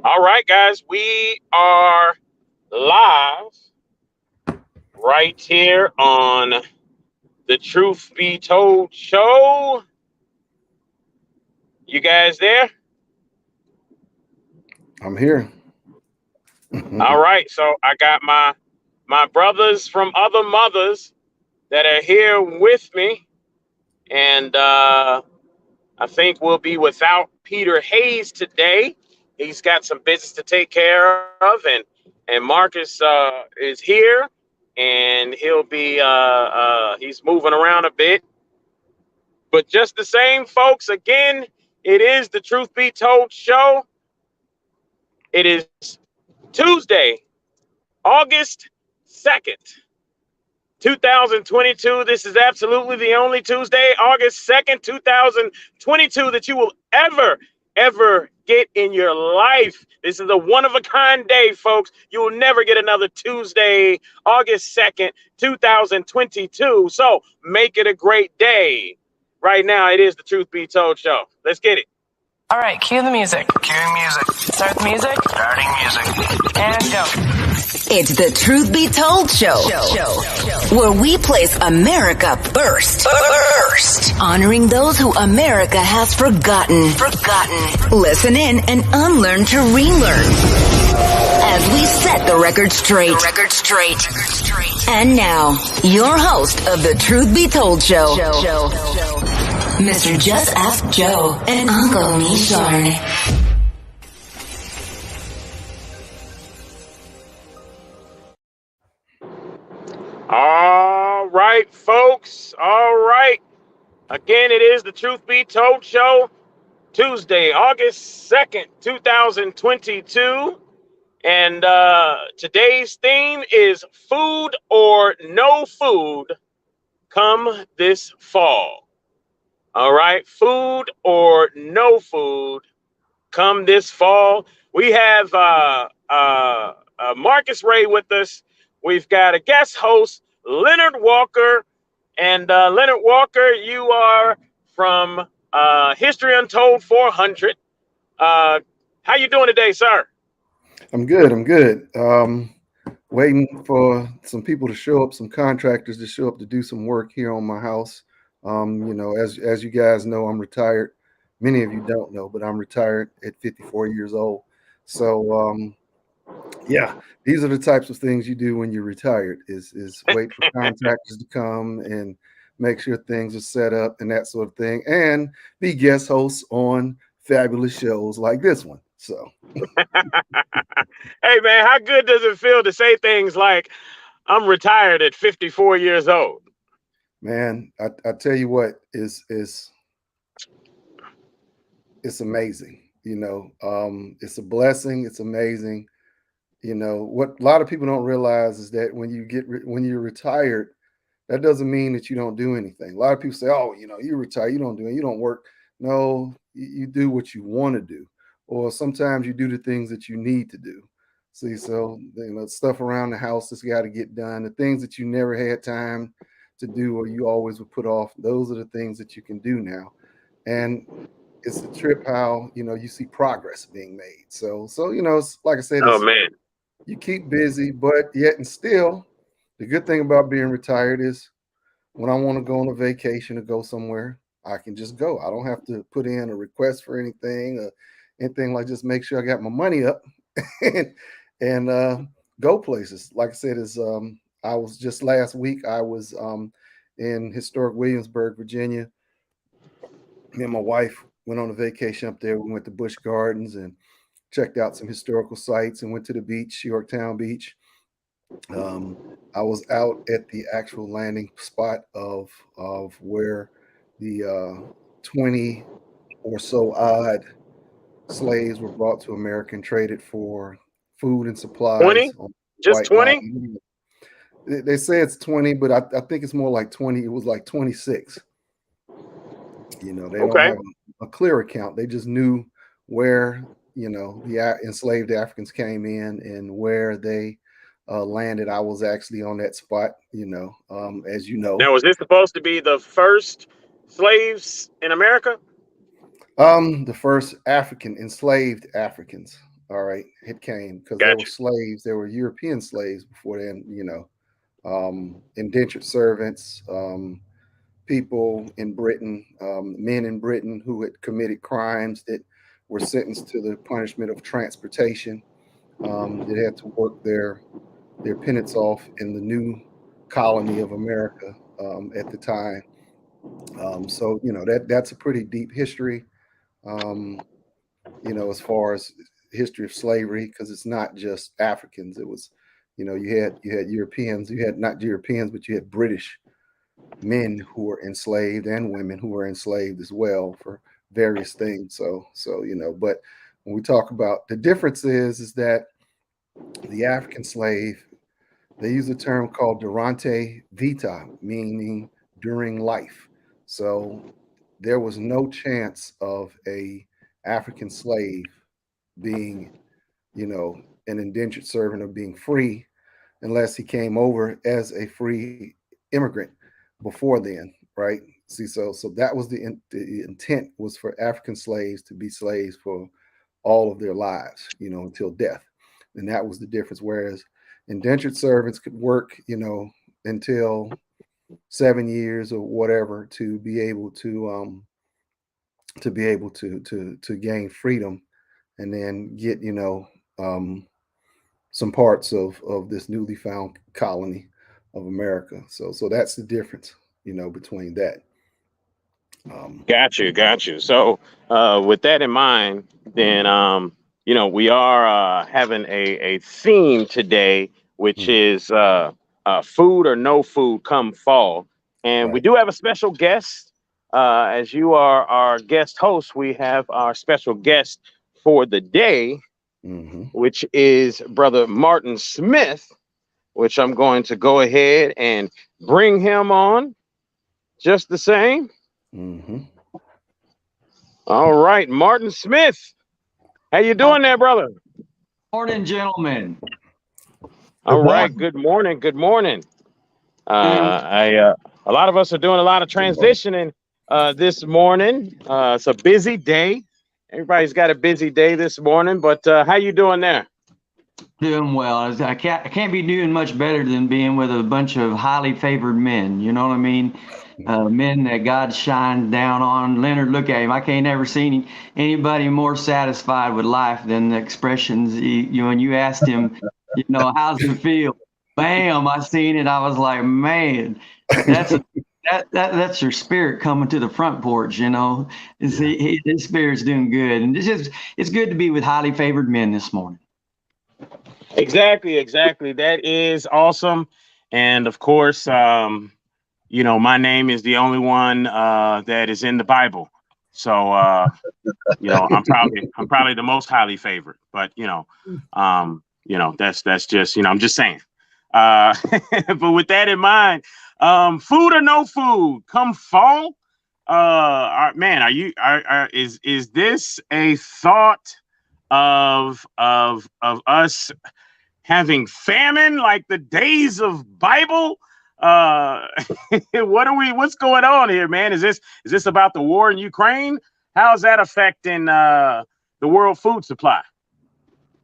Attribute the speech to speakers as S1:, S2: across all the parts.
S1: All right, guys, we are live right here on the Truth Be Told show. You guys there?
S2: I'm here.
S1: All right, so I got my brothers from other mothers that are here with me, and I think we'll be without Peter Hayes today. He's got some business to take care of, and Marcus is here, and he'll be he's moving around a bit. But just the same, folks, again, it is the Truth Be Told show. It is Tuesday, August 2nd, 2022. This is absolutely the only Tuesday, August 2nd, 2022, that you will ever get in your life. This is a one-of-a-kind day, folks. You will never get another Tuesday, August 2nd, 2022. So make it a great day. Right now, it is the Truth Be Told show. Let's get it.
S3: All right, cue the music.
S4: Cueing music.
S3: Start the music.
S4: Starting music.
S3: And go.
S5: It's the Truth Be Told show, where we place America first. Honoring those who America has forgotten. Listen in and unlearn to relearn. As we set the record straight. And now, your host of the Truth Be Told show, Mr. Just Ask Joe and Uncle Mishorn.
S1: All right, folks. All right. Again, it is the Truth Be Told show, Tuesday, August 2nd, 2022. And today's theme is food or no food come this fall. All right. Food or no food come this fall. We have Marcus Ray with us. We've got a guest host, Leonard Walker. And Leonard Walker, you are from History Untold 400. How you doing today, sir?
S2: I'm good. Waiting for some people to show up, some contractors to show up to do some work here on my house. As you guys know, I'm retired. Many of you don't know, but I'm retired at 54 years old. So, yeah, these are the types of things you do when you're retired is wait for contractors to come and make sure things are set up and that sort of thing, and be guest hosts on fabulous shows like this one. So,
S1: hey, man, how good does it feel to say things like, I'm retired at 54 years old?
S2: Man, I tell you what, it's amazing. It's a blessing. It's amazing. What a lot of people don't realize is that when you're retired, that doesn't mean that you don't do anything. A lot of people say, "Oh, you retire, you don't work." No, you do what you want to do, or sometimes you do the things that you need to do. See, so stuff around the house that's got to get done. The things that you never had time to do, or you always would put off. Those are the things that you can do now, and it's a trip how you see progress being made. So it's, like I said,
S1: Oh man,
S2: you keep busy, but yet and still, the good thing about being retired is when I want to go on a vacation or go somewhere, I can just go. I don't have to put in a request for anything or anything, like just make sure I got my money up and go places. Like I said, I was just last week, I was in historic Williamsburg, Virginia. Me and my wife went on a vacation up there. We went to Busch Gardens and checked out some historical sites and went to the beach, Yorktown Beach. I was out at the actual landing spot of where the 20 or so odd slaves were brought to America and traded for food and supplies.
S1: 20? Just 20?
S2: They say it's 20, but I think it's more like 20. It was like 26. They don't have a clear account. They just knew where, the enslaved Africans came in and where they landed. I was actually on that spot, as you know.
S1: Now, was this supposed to be the first slaves in America?
S2: The first enslaved Africans. all right, it came because there were
S1: Gotcha.
S2: slaves. There were European slaves before then. Indentured servants, people in Britain, men in Britain who had committed crimes that were sentenced to the punishment of transportation. That had to work their penance off in the new colony of America at the time. So that's a pretty deep history. Um, as far as history of slavery, because it's not just Africans. It was, you had Europeans, you had not Europeans, but you had British men who were enslaved and women who were enslaved as well for various things. But when we talk about the difference is that the African slave, they use a term called durante vita, meaning during life. So there was no chance of a African slave being, an indentured servant or being free unless he came over as a free immigrant before then, right? See, so that was the intent was for African slaves to be slaves for all of their lives, until death, and that was the difference. Whereas indentured servants could work, until 7 years or whatever to gain freedom, and then get some parts of this newly found colony of America. So that's the difference, between that.
S1: Got you, got you. So, with that in mind, then, we are having a theme today, which
S2: Mm,
S1: is food or no food come fall. And we
S2: right.
S1: do have a special guest. As you are our guest host, we have our special guest for the day,
S2: Hmm.
S1: which is Brother Martin Smith, which I'm going to go ahead and bring him on just the same.
S2: Hmm.
S1: All right, Martin Smith. How you doing there, brother?
S6: Morning, gentlemen.
S1: All
S6: Good
S1: right.
S6: morning.
S1: Good morning. Good morning.
S6: Doing
S1: I A lot of us are doing a lot of
S2: Good morning.
S1: transitioning this morning. It's a busy day. Everybody's got a busy day this morning. But how you doing there?
S6: well. I can't be doing much better than being with a bunch of highly favored men. You know what I mean? Men that God shined down on. Leonard, look at him. I can't ever see anybody more satisfied with life than the expressions. When you asked him, how's it feel? Bam! I seen it. I was like, man, that's a that's your spirit coming to the front porch. And
S2: Yeah.
S6: see, his spirit's doing good, and it's good to be with highly favored men this morning.
S1: Exactly. Exactly. That is awesome. And of course, my name is the only one that is in the Bible. So I'm probably the most highly favored, but that's just, I'm just saying. Uh, but with that in mind, food or no food, come fall. Man, is this a thought of us having famine like the days of Bible? Uh, what's going on here, man? Is this about the war in Ukraine? How's that affecting the world food supply?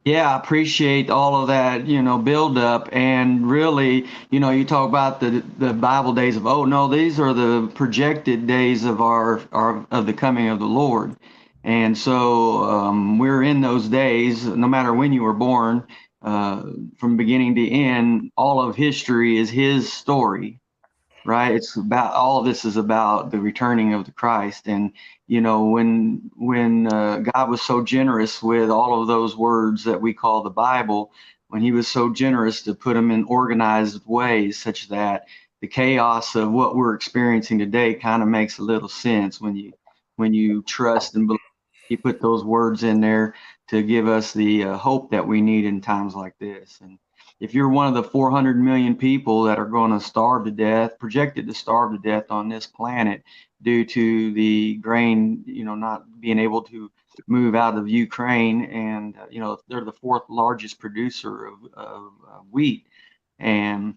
S6: Yeah, I appreciate all of that, build up. And really, you talk about the Bible days of, oh no, these are the projected days of our of the coming of the Lord. And so we're in those days, no matter when you were born, from beginning to end, all of history is his story, right? It's about all of this is about the returning of the Christ. And when God was so generous with all of those words that we call the Bible, when he was so generous to put them in organized ways such that the chaos of what we're experiencing today kind of makes a little sense when you trust and believe. He put those words in there to give us the hope that we need in times like this. And if you're one of the 400 million people that are going to starve to death, projected to starve to death on this planet due to the grain, not being able to move out of Ukraine, and they're the fourth largest producer of wheat, and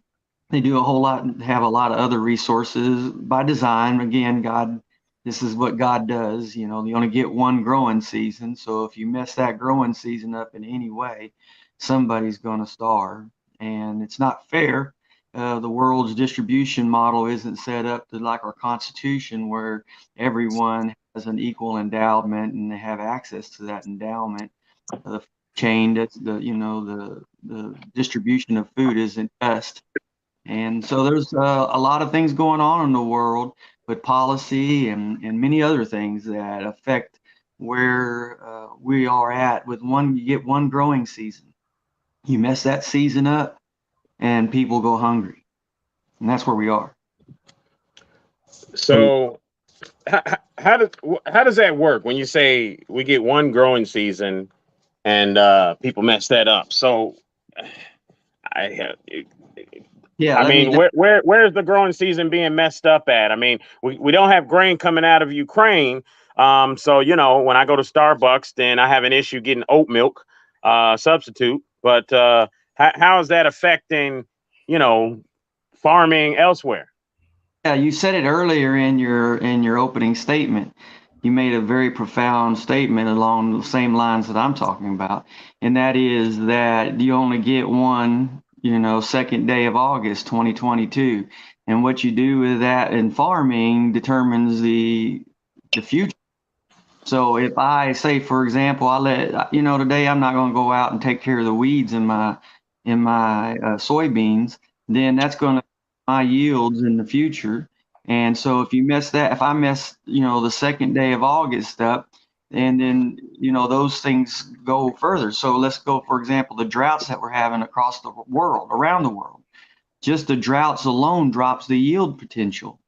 S6: they do a whole lot, have a lot of other resources by design. Again, God This is what God does. You only get one growing season. So if you mess that growing season up in any way, somebody's going to starve. And it's not fair. The world's distribution model isn't set up to like our Constitution, where everyone has an equal endowment and they have access to that endowment. The chain, that's the distribution of food isn't just. And so there's a lot of things going on in the world with policy and many other things that affect where we are at with you get one growing season. You mess that season up and people go hungry. And that's where we are.
S1: So how does that work when you say we get one growing season and people mess that up? So where's the growing season being messed up at? I mean, we don't have grain coming out of Ukraine. So, when I go to Starbucks, then I have an issue getting oat milk substitute. But how is that affecting, farming elsewhere?
S6: Yeah, you said it earlier in your opening statement. You made a very profound statement along the same lines that I'm talking about, and that is that you only get one, second day of August 2022, and what you do with that in farming determines the future. So if I say, for example, today I'm not going to go out and take care of the weeds in my soybeans, then that's going to my yields in the future. And so if I mess, the second day of August up, and then, those things go further. So let's go, for example, the droughts that we're having across the world, around the world. Just the droughts alone drops the yield potential.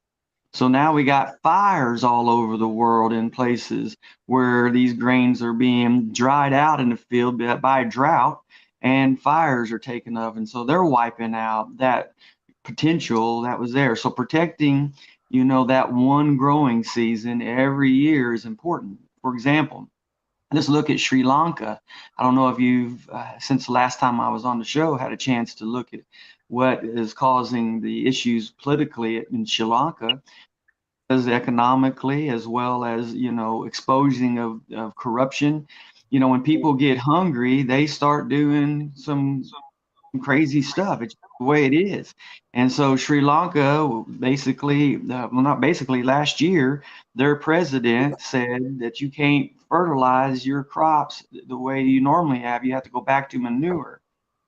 S6: So now we got fires all over the world in places where these grains are being dried out in the field by drought, and fires are taken up. And so they're wiping out that potential that was there. So protecting, that one growing season every year is important. For example, let's look at Sri Lanka. I don't know if you've, since the last time I was on the show, had a chance to look at what is causing the issues politically in Sri Lanka, as economically, as well as, exposing of corruption. When people get hungry, they start doing some crazy stuff. It's the way it is. And so Sri Lanka last year, their president said that you can't fertilize your crops the way you normally have. You have to go back to manure.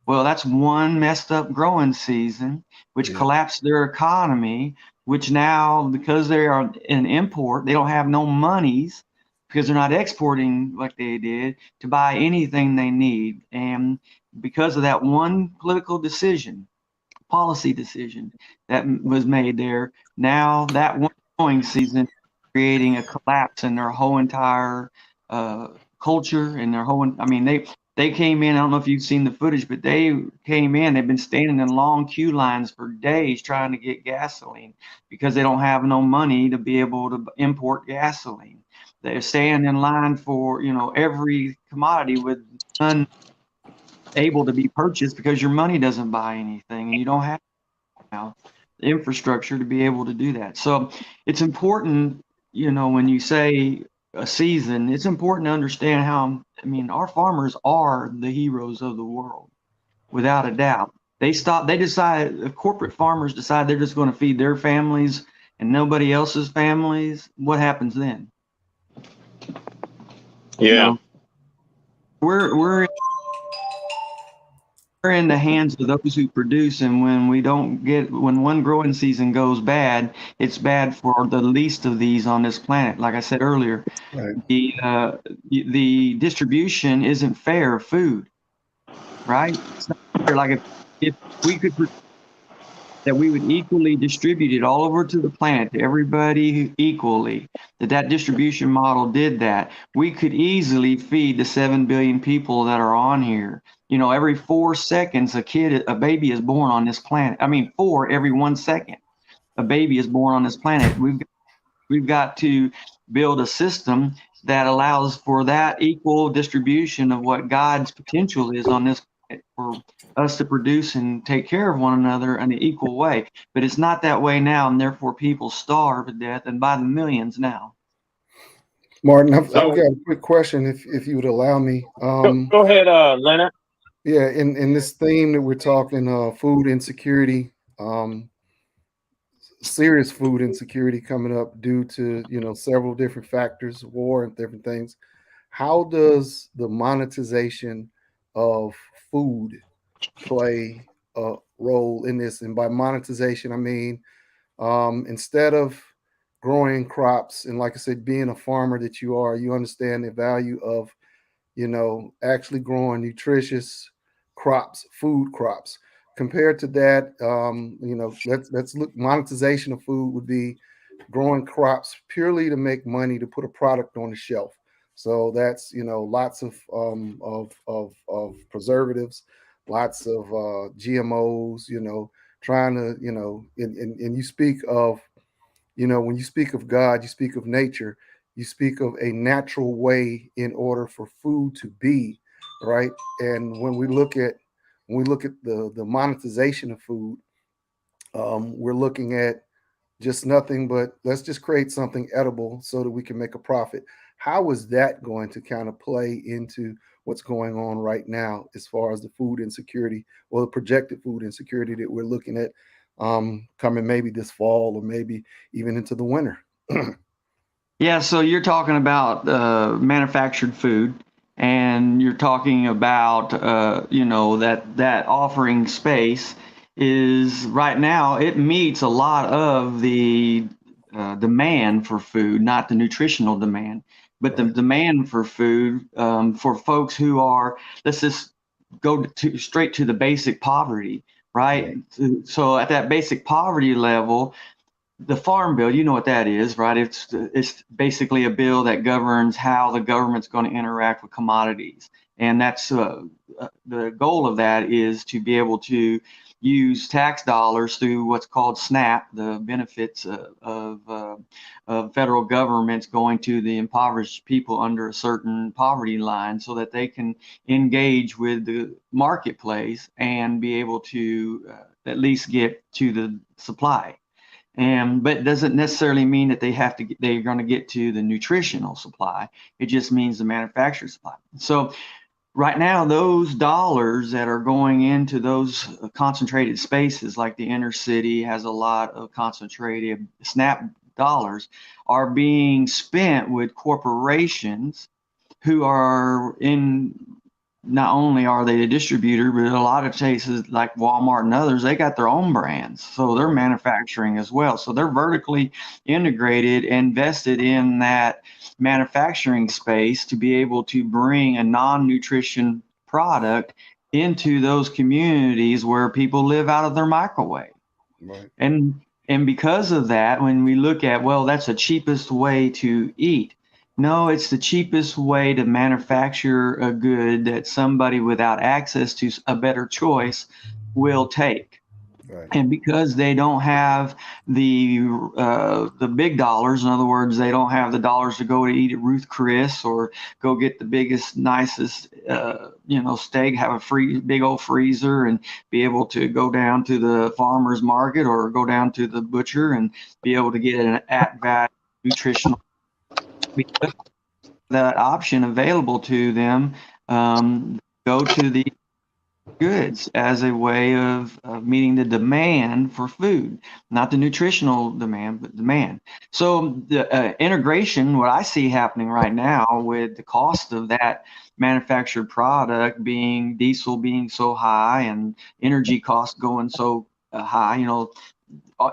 S6: Well, that's one messed up growing season, which collapsed their economy, which now, because they are an import, they don't have no monies, because they're not exporting like they did, to buy anything they need. And because of that one political decision, policy decision that was made there, now that one growing season creating a collapse in their whole entire culture and their whole, they came in, I don't know if you've seen the footage, but they came in, they've been standing in long queue lines for days trying to get gasoline because they don't have no money to be able to import gasoline. They're staying in line for, every commodity with none able to be purchased because your money doesn't buy anything and you don't have now the infrastructure to be able to do that. So it's important, when you say a season, it's important to understand how, our farmers are the heroes of the world, without a doubt. Corporate farmers decide they're just going to feed their families and nobody else's families. What happens then?
S1: Yeah.
S6: We're in the hands of those who produce, and when one growing season goes bad, it's bad for the least of these on this planet. Like I said earlier, right. The distribution isn't fair of food, right? It's not fair. Like if we could, that we would equally distribute it all over to the planet, to everybody equally, that distribution model did that, we could easily feed the 7 billion people that are on here. Every 4 seconds, a baby is born on this planet. 4 every 1 second, a baby is born on this planet. We've got to build a system that allows for that equal distribution of what God's potential is on this planet for us to produce and take care of one another in an equal way. But it's not that way now, and therefore people starve to death, and by the millions now.
S2: Martin, I've
S1: So
S2: got a quick question, if you would allow me.
S1: go ahead, Leonard.
S2: Yeah, in this theme that we're talking, food insecurity, um, serious food insecurity coming up due to several different factors, war and different things. How does the monetization of food play a role in this? And by monetization, I mean instead of growing crops, and like I said, being a farmer that you are, you understand the value of actually growing nutritious crops, food crops. Compared to that, let's look. Monetization of food would be growing crops purely to make money to put a product on the shelf. So that's lots of preservatives, lots of GMOs. Trying to and you speak of when you speak of God, you speak of nature, you speak of a natural way in order for food to be, right? And when we look at the monetization of food, we're looking at just nothing but let's just create something edible so that we can make a profit. How is that going to kind of play into what's going on right now as far as the food insecurity or the projected food insecurity that we're looking at coming maybe this fall or maybe even into the winter?
S6: Yeah, so you're talking about manufactured food, and you're talking about that offering space is right now it meets a lot of the demand for food, not the nutritional demand, but the
S2: Right.
S6: demand for food for folks who are, let's just go straight to the basic poverty, right?
S2: Right.
S6: So at that basic poverty level, the farm bill, you know what that is, right? It's basically a bill that governs how the government's going to interact with commodities, and that's the goal of that is to be able to use tax dollars through what's called SNAP, the benefits of federal governments going to the impoverished people under a certain poverty line, so that they can engage with the marketplace and be able to at least get to the supply. But it doesn't necessarily mean that they're going to get to the nutritional supply. It just means the manufacturer supply. So right now, those dollars that are going into those concentrated spaces, like the inner city has a lot of concentrated SNAP dollars, are being spent with corporations who are in, not only are they a distributor, but a lot of cases like Walmart and others, they got their own brands. So they're manufacturing as well. So they're vertically integrated and invested in that manufacturing space to be able to bring a non-nutrition product into those communities where people live out of their microwave.
S2: Right.
S6: And because of that, when we look at, well, that's the cheapest way to eat. No, it's the cheapest way to manufacture a good that somebody without access to a better choice will take.
S2: Right.
S6: And because they don't have the big dollars, in other words, they don't have the dollars to go to eat at Ruth Chris or go get the biggest, nicest, steak, have a big old freezer, and be able to go down to the farmer's market or go down to the butcher and be able to get an at-value nutritional. Because that option available to them, go to the goods as a way of meeting the demand for food, not the nutritional demand, but demand. So the integration, what I see happening right now with the cost of that manufactured product being diesel being so high and energy costs going so high,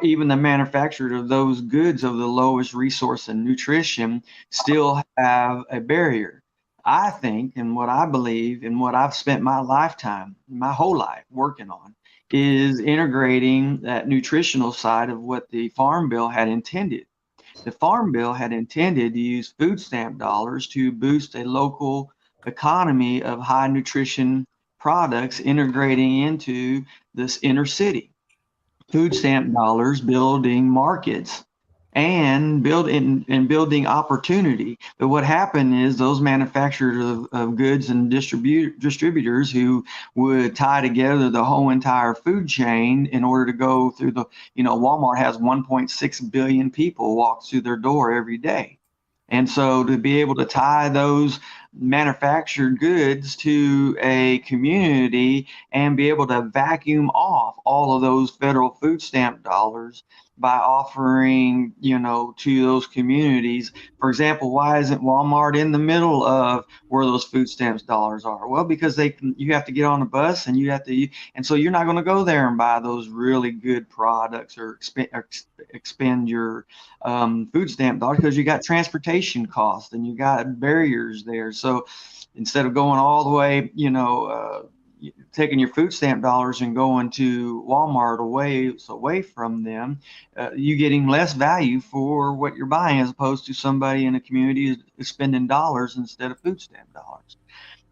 S6: even the manufacturer of those goods of the lowest resource and nutrition still have a barrier. I think, and what I believe, and what I've spent my lifetime, my whole life working on, is integrating that nutritional side of what the Farm Bill had intended. The Farm Bill had intended to use food stamp dollars to boost a local economy of high nutrition products integrating into this inner city. Food stamp dollars building markets and building opportunity. But what happened is those manufacturers of goods and distributors who would tie together the whole entire food chain in order to go through Walmart has 1.6 billion people walk through their door every day. And so to be able to tie those manufactured goods to a community and be able to vacuum off all of those federal food stamp dollars by offering, to those communities. For example, why isn't Walmart in the middle of where those food stamps dollars are? Well, because you have to get on a bus and and so you're not going to go there and buy those really good products or expend your food stamp dollars, because you got transportation costs and you got barriers there. So instead of going all the way, taking your food stamp dollars and going to Walmart away from them, you getting less value for what you're buying, as opposed to somebody in a community is spending dollars instead of food stamp dollars.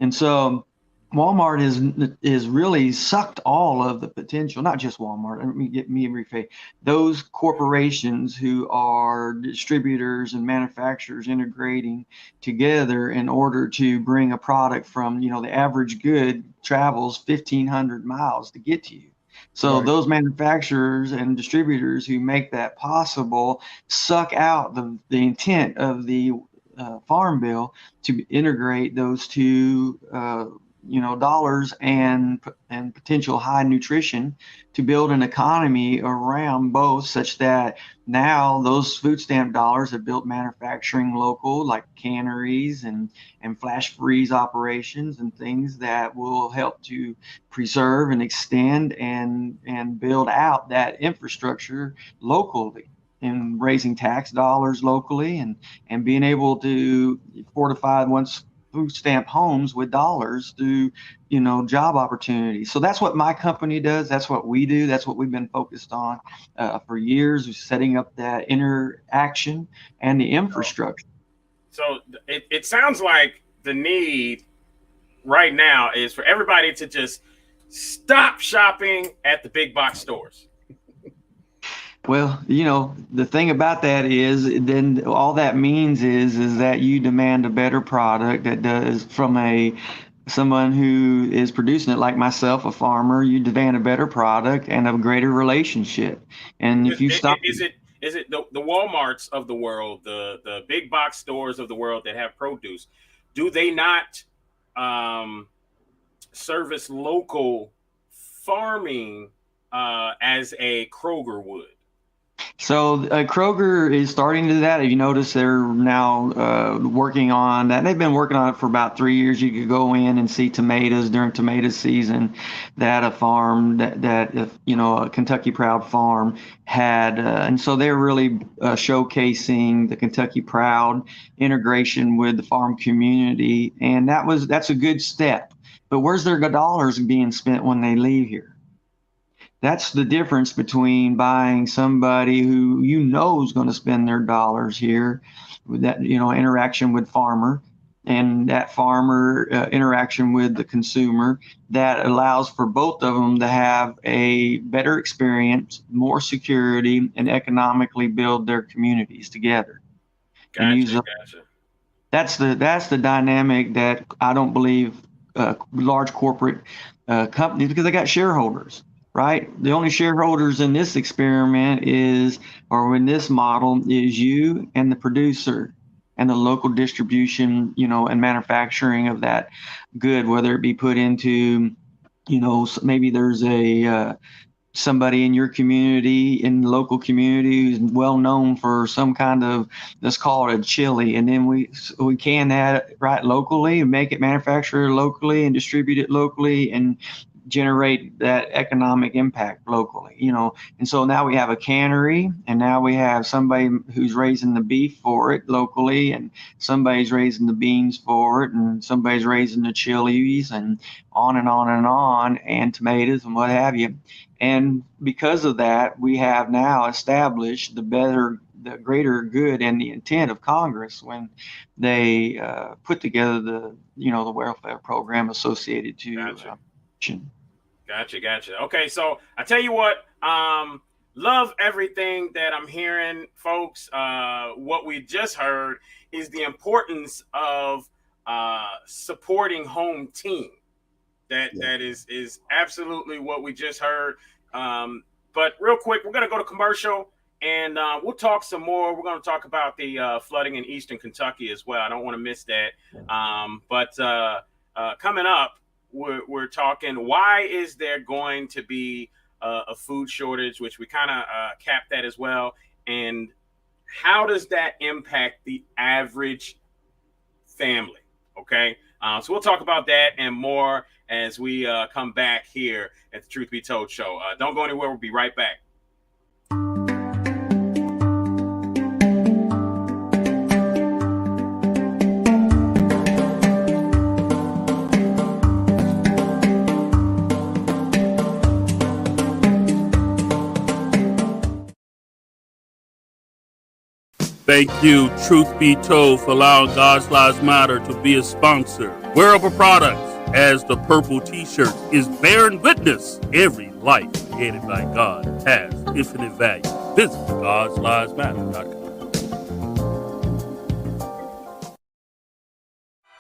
S6: And so Walmart is really sucked all of the potential, not just Walmart. Let me rephrase. Those corporations who are distributors and manufacturers integrating together in order to bring a product from, the average good travels 1,500 miles to get to you. So
S2: Right.
S6: those manufacturers and distributors who make that possible suck out the intent of the Farm Bill to integrate those two, dollars and potential high nutrition, to build an economy around both, such that now those food stamp dollars have built manufacturing local, like canneries and flash freeze operations and things that will help to preserve and extend and build out that infrastructure locally, and raising tax dollars locally, and being able to fortify once food stamp homes with dollars through, job opportunities. So that's what my company does. That's what we do. That's what we've been focused on for years, setting up that interaction and the infrastructure.
S1: So it sounds like the need right now is for everybody to just stop shopping at the big box stores.
S6: Well, the thing about that is, then all that means is that you demand a better product that does, from someone who is producing it, like myself, a farmer. You demand a better product and a greater relationship. And if you stop,
S1: Is it the Walmarts of the world, the big box stores of the world that have produce? Do they not service local farming as a Kroger would?
S6: So Kroger is starting to do that. If you notice, they're now working on that. They've been working on it for about 3 years. You could go in and see tomatoes during tomato season that a farm that a Kentucky Proud farm had, and so they're really showcasing the Kentucky Proud integration with the farm community, and that's a good step. But where's their dollars being spent when they leave here? That's the difference between buying somebody who is going to spend their dollars here, with that interaction with farmer, and that farmer interaction with the consumer, that allows for both of them to have a better experience, more security, and economically build their communities together.
S1: Gotcha.
S6: That's the dynamic that I don't believe large corporate companies, because they got shareholders. Right? The only shareholders in this experiment or in this model, is you and the producer and the local distribution, and manufacturing of that good, whether it be put into, maybe there's somebody in your community, in the local community, who's well known for some kind of, let's call it a chili, and then we can that right locally and make it manufactured locally and distribute it locally and generate that economic impact locally, and so now we have a cannery, and now we have somebody who's raising the beef for it locally, and somebody's raising the beans for it, and somebody's raising the chilies, and on and on and on, and tomatoes and what have you. And because of that, we have now established the greater good and the intent of Congress when they put together the welfare program associated to
S1: Gotcha.
S6: Gotcha.
S1: Okay, so I tell you what, love everything that I'm hearing, folks. What we just heard is the importance of supporting home team. That is absolutely what we just heard. But real quick, we're gonna go to commercial, and we'll talk some more. We're going to talk about the flooding in eastern Kentucky as well. I don't want to miss that. But coming up, we're talking, why is there going to be a food shortage, which we kind of capped that as well. And how does that impact the average family? Okay. So we'll talk about that and more as we come back here at the Truth Be Told show. Don't go anywhere. We'll be right back.
S7: Thank you, Truth Be Told, for allowing God's Lives Matter to be a sponsor. Wearable products, as the purple t-shirt, is bearing witness every life created by God has infinite value. Visit God'sLivesMatter.com.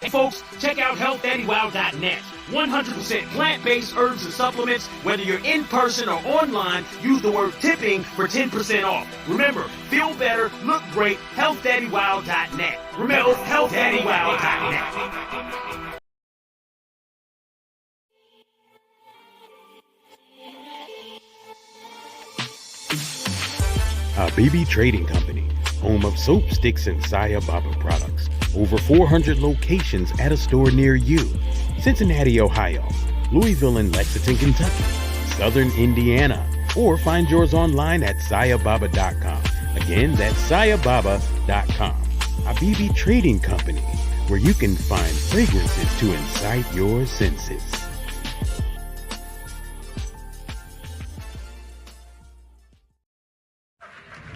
S8: Hey folks, check out HealthDaddyWow.net. 100% plant-based herbs and supplements. Whether you're in person or online, use the word tipping for 10% off. Remember, feel better, look great, HealthDaddyWow.net. Remember, HealthDaddyWow.net.
S9: Habibi Trading Company, home of soap, sticks, and Saya Baba products. Over 400 locations at a store near you. Cincinnati, Ohio, Louisville and Lexington, Kentucky, Southern Indiana, or find yours online at sayababa.com. Again, that's sayababa.com. Habibi Trading Company, where you can find fragrances to incite your senses.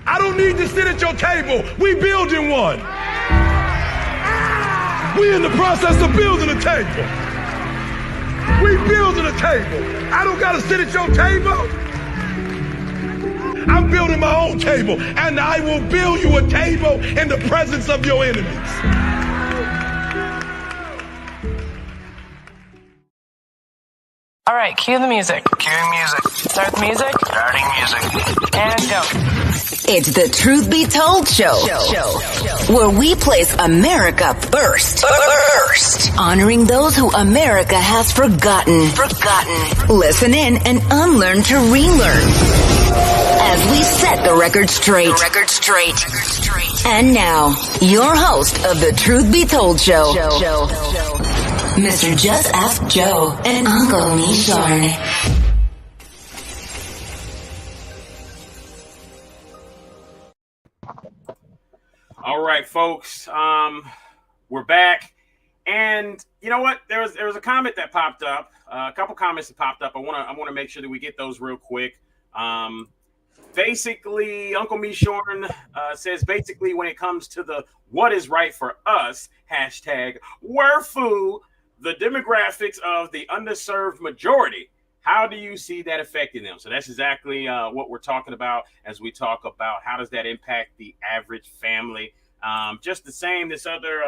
S10: I don't need to sit at your table. We building one. We in the process of building a table. We building a table. I don't gotta sit at your table. I'm building my own table, and I will build you a table in the presence of your enemies.
S3: All right, cue the music.
S4: Cue music.
S3: Start the music.
S4: Starting music.
S3: And go.
S5: It's the Truth Be Told show, where we place America first. Honoring those who America has forgotten. Listen in and unlearn to relearn. As we set the record straight. And now, your host of the Truth Be Told show, Mr. Just Ask Joe and Uncle Mishorn.
S1: All right, folks, we're back, and you know what? There was a comment that popped up, a couple comments that popped up. I want to make sure that we get those real quick. Basically, Uncle Mishorn says basically when it comes to the what is right for us hashtag #WERFU, the demographics of the underserved majority. How do you see that affecting them? So that's exactly what we're talking about as we talk about how does that impact the average family. Just the same, this other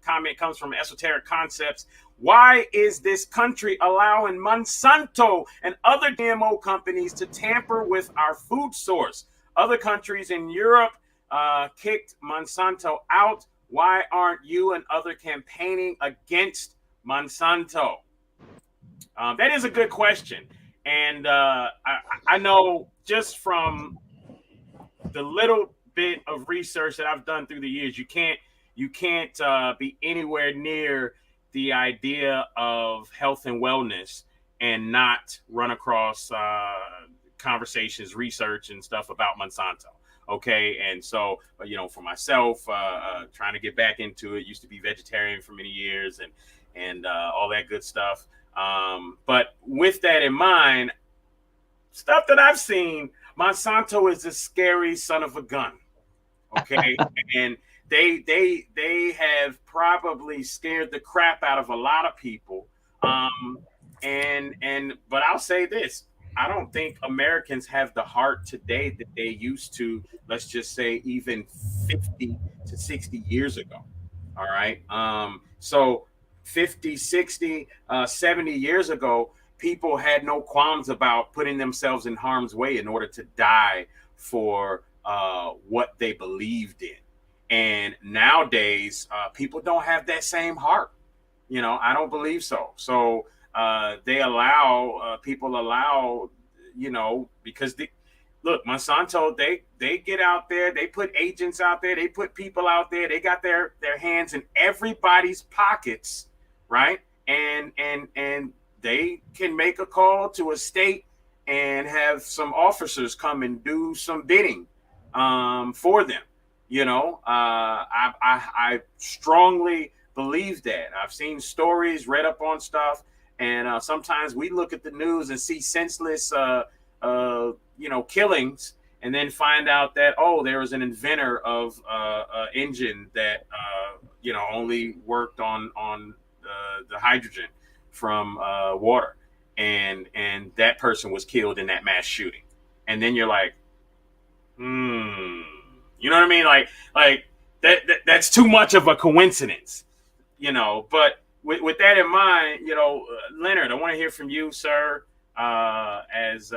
S1: comment comes from Esoteric Concepts. Why is this country allowing Monsanto and other GMO companies to tamper with our food source? Other countries in Europe kicked Monsanto out. Why aren't you and other campaigning against Monsanto? That is a good question. And I know just from the little bit of research that I've done through the years, you can't be anywhere near the idea of health and wellness and not run across conversations, research, and stuff about Monsanto. Okay, and so for myself, trying to get back into it, used to be vegetarian for many years, and all that good stuff. But with that in mind, stuff that I've seen, Monsanto is a scary son of a gun. Okay, and they have probably scared the crap out of a lot of people. But I'll say this. I don't think Americans have the heart today that they used to, let's just say even 50 to 60 years ago. All right. So 50, 60, 70 years ago, people had no qualms about putting themselves in harm's way in order to die for
S11: what they believed in. And nowadays, people don't have that same heart. I don't believe so. So they allow people allow, because look, Monsanto, they get out there, they put agents out there, they put people out there, they got their hands in everybody's pockets, right? And they can make a call to a state and have some officers come and do some bidding for them. I strongly believe that. I've seen stories, read up on stuff, and sometimes we look at the news and see senseless, killings, and then find out that there was an inventor of engine that only worked on the hydrogen from water, and that person was killed in that mass shooting, and then you're like, you know what I mean? Like that's too much of a coincidence, But with that in mind, Leonard, I want to hear from you, sir, as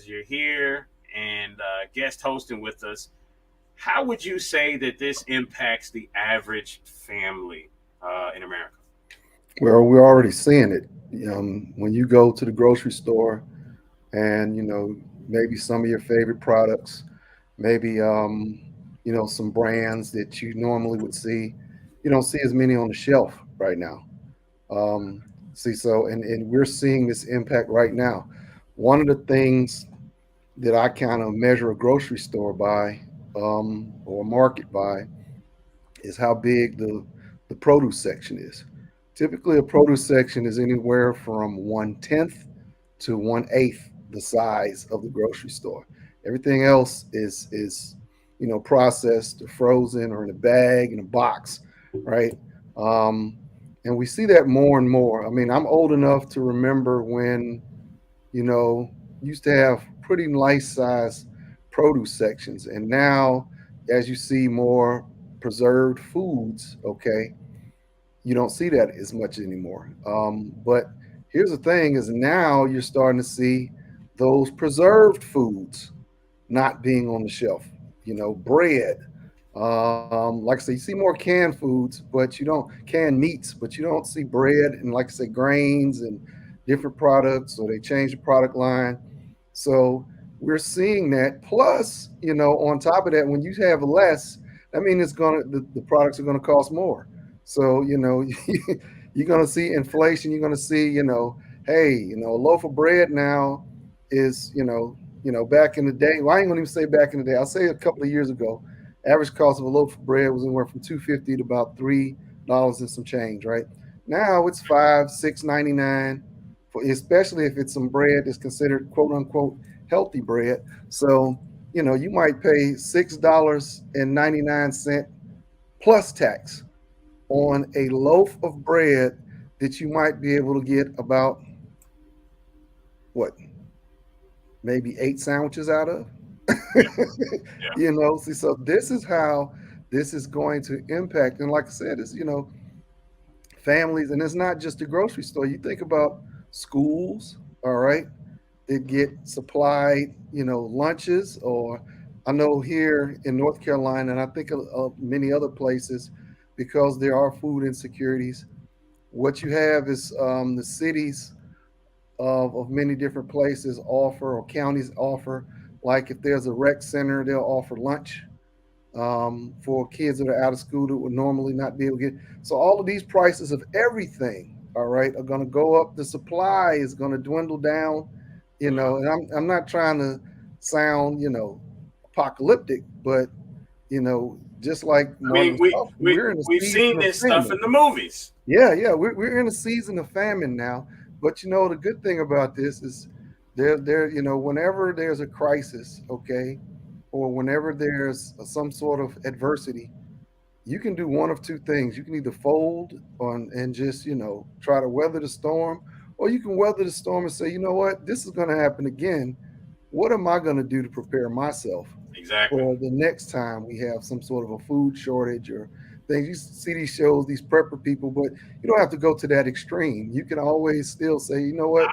S11: you're here and guest hosting with us. How would you say that this impacts the average family in America?
S2: Well, we're already seeing it. When you go to the grocery store, and maybe some of your favorite products, maybe some brands that you normally would see, you don't see as many on the shelf right now. And we're seeing this impact right now. One of the things that I kind of measure a grocery store by, or a market by, is how big the produce section is. Typically, a produce section is anywhere from 1/10 to 1/8 the size of the grocery store. Everything else is processed or frozen or in a bag, in a box, right? And we see that more and more. I mean, I'm old enough to remember when, used to have pretty nice size produce sections. And now, as you see more preserved foods, okay, you don't see that as much anymore. But here's the thing: is now you're starting to see those preserved foods not being on the shelf. Bread. Like I say, you see more canned foods, but you don't canned meats, but you don't see bread and, like I say, grains and different products. So they change the product line. So we're seeing that. Plus, on top of that, when you have less, I mean, the products are gonna cost more. So you're gonna see inflation. You're gonna see, hey, a loaf of bread now is, back in the day. Well, I ain't gonna even say back in the day. I'll say a couple of years ago, average cost of a loaf of bread was anywhere from $2.50 to about $3 and some change. Right now, it's $5, $6.99, for especially if it's some bread that's considered quote unquote healthy bread. So you might pay $6.99 plus tax on a loaf of bread that you might be able to get about what, maybe 8 sandwiches out of. See, so this is how this is going to impact. And like I said, it's families, and it's not just the grocery store. You think about schools, all right, that get supplied, lunches, or I know here in North Carolina, and I think of many other places, because there are food insecurities. What you have is the cities of many different places offer, or counties offer, like if there's a rec center, they'll offer lunch for kids that are out of school that would normally not be able to get. So all of these prices of everything, all right, are going to go up. The supply is going to dwindle down, and I'm not trying to sound, apocalyptic, but just like
S11: I mean, we've seen this stuff in the movies.
S2: Yeah, we're in a season of famine now. But the good thing about this is there, whenever there's a crisis, okay, or whenever there's some sort of adversity, you can do one of two things. You can either fold on and just, try to weather the storm, or you can weather the storm and say, you know what, this is going to happen again. What am I going to do to prepare myself for the next time we have some sort of a food shortage or things? You see these shows, these prepper people, but you don't have to go to that extreme. You can always still say, you know what,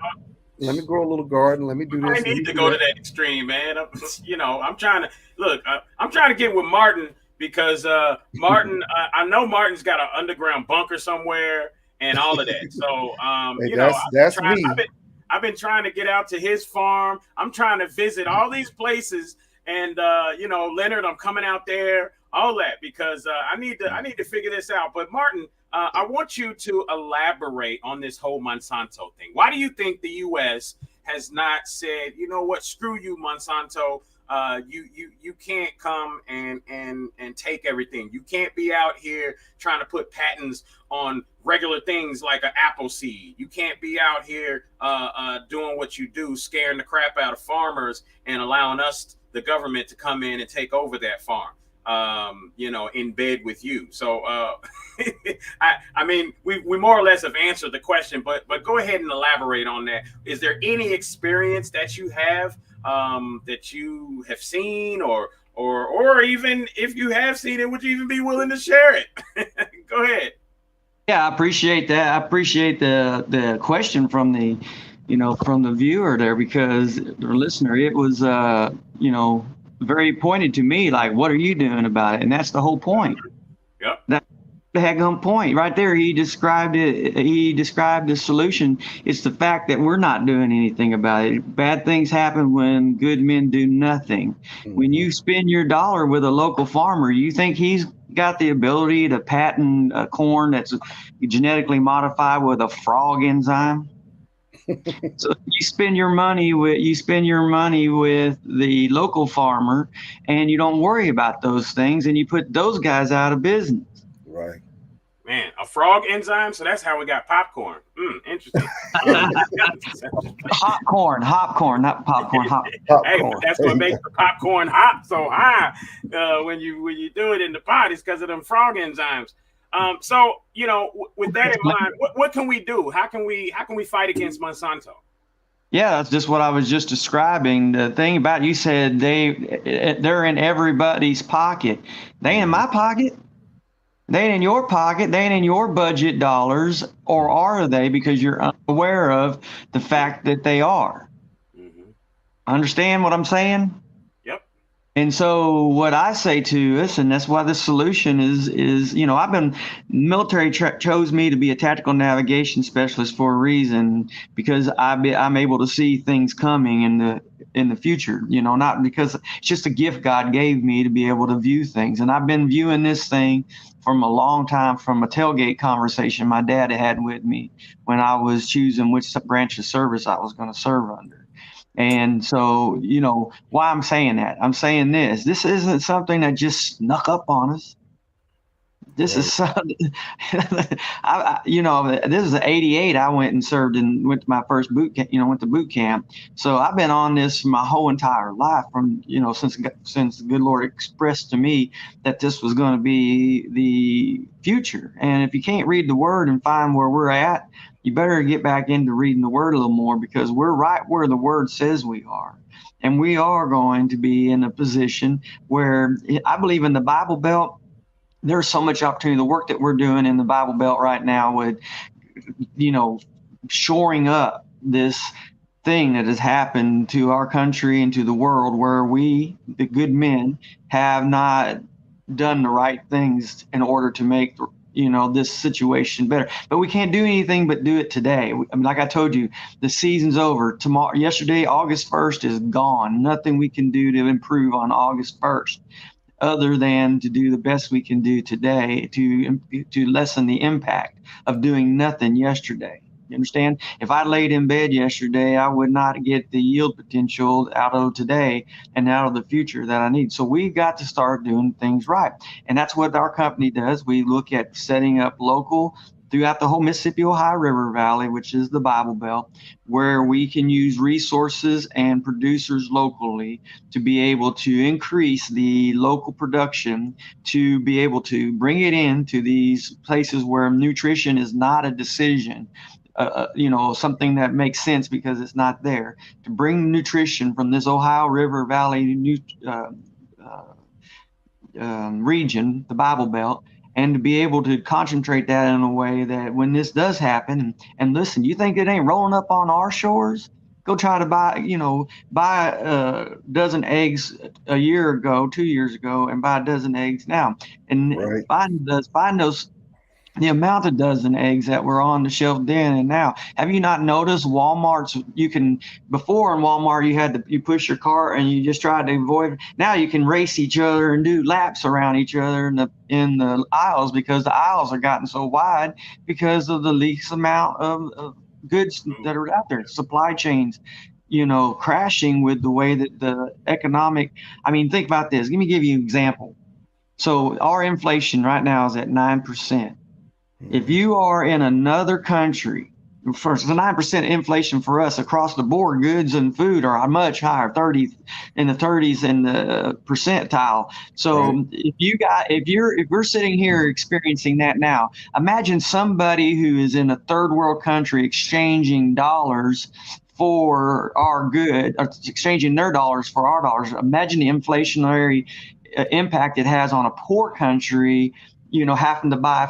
S2: let me grow a little garden. Let me do
S11: I
S2: this. Let
S11: need
S2: me
S11: to
S2: do
S11: go to
S2: that.
S11: that extreme, man. I'm trying to look. I'm trying to get with Martin because Martin. I know Martin's got an underground bunker somewhere and all of that. So,
S2: Hey, that's me.
S11: I've been trying to get out to his farm. I'm trying to visit all these places, and Leonard, I'm coming out there, all that because I need to figure this out. But Martin, I want you to elaborate on this whole Monsanto thing. Why do you think the U.S. has not said, you know what, screw you, Monsanto? You can't come and take everything. You can't be out here trying to put patents on regular things like an apple seed. You can't be out here doing what you do, scaring the crap out of farmers and allowing us, the government, to come in and take over that farm. In bed with you. So I mean, we more or less have answered the question, but go ahead and elaborate on that. Is there any experience that you have that you have seen, or even if you have seen it, would you even be willing to share it? Go ahead.
S6: Yeah, I appreciate that. I appreciate the question from the viewer there, because the listener, it was very pointed to me, like, what are you doing about it? And that's the whole point.
S11: Yep.
S6: That's the heck point right there. He described it. He described the solution. It's the fact that we're not doing anything about it. Bad things happen when good men do nothing. Mm-hmm. When you spend your dollar with a local farmer, you think he's got the ability to patent corn that's genetically modified with a frog enzyme? So you spend your money with the local farmer, and you don't worry about those things, and you put those guys out of business.
S2: Right.
S11: Man, a frog enzyme. So that's how we got popcorn. Interesting.
S6: Hopcorn, not popcorn. Popcorn.
S11: Hey, but that's what makes the popcorn hop so high when you do it in the pot. It's because of them frog enzymes. So, with that in mind, what can we do? How can we fight against Monsanto?
S6: Yeah, that's just what I was just describing. The thing about, you said they're in everybody's pocket. They ain't in my pocket. They ain't in your pocket. They ain't in your budget dollars, or are they? Because you're unaware of the fact that they are. Mm-hmm. Understand what I'm saying? And so what I say to us, and that's why the solution is I've been, military chose me to be a tactical navigation specialist for a reason, because I'm able to see things coming in the future, not because it's just a gift God gave me to be able to view things. And I've been viewing this thing from a long time, from a tailgate conversation my dad had with me when I was choosing which branch of service I was going to serve under. And so, why I'm saying that, I'm saying this isn't something that just snuck up on us. This is something, this is 88. I went and served and went to my first boot camp, went to boot camp. So I've been on this my whole entire life from, since the good Lord expressed to me that this was going to be the future. And if you can't read the word and find where we're at, you better get back into reading the word a little more, because we're right where the word says we are. And we are going to be in a position where I believe in the Bible Belt, there's so much opportunity. The work that we're doing in the Bible Belt right now with, shoring up this thing that has happened to our country and to the world, where we, the good men, have not done the right things in order to make this situation better. But we can't do anything but do it today. Like I told you, the season's over. Yesterday, August 1st is gone. Nothing we can do to improve on August 1st. Other than to do the best we can do today to lessen the impact of doing nothing yesterday. You understand? If I laid in bed yesterday, I would not get the yield potential out of today and out of the future that I need. So we got to start doing things right. And that's what our company does. We look at setting up local throughout the whole Mississippi Ohio River Valley, which is the Bible Belt, where we can use resources and producers locally to be able to increase the local production, to be able to bring it into these places where nutrition is not a decision. Something that makes sense because it's not there, to bring nutrition from this Ohio River Valley region, the Bible Belt, and to be able to concentrate that in a way that when this does happen, and listen, you think it ain't rolling up on our shores? Go try to buy a dozen eggs a year ago, 2 years ago, and buy a dozen eggs now, and
S2: Right.
S6: find those the amount of dozen eggs that were on the shelf then and now. Have you not noticed Walmart's? Before in Walmart you push your cart and you just tried to avoid. Now you can race each other and do laps around each other in the aisles, because the aisles are gotten so wide because of the least amount of goods that are out there. Supply chains, crashing with the way that the economic. I mean, think about this. Let me give you an example. So our inflation right now is at 9%. If you are in another country, first, the 9% inflation for us across the board, goods and food are much higher, 30 in the 30s in the percentile. So
S2: Right.
S6: if we're sitting here experiencing that now, imagine somebody who is in a third world country exchanging dollars for our good, or exchanging their dollars for our dollars. Imagine the inflationary impact it has on a poor country, having to buy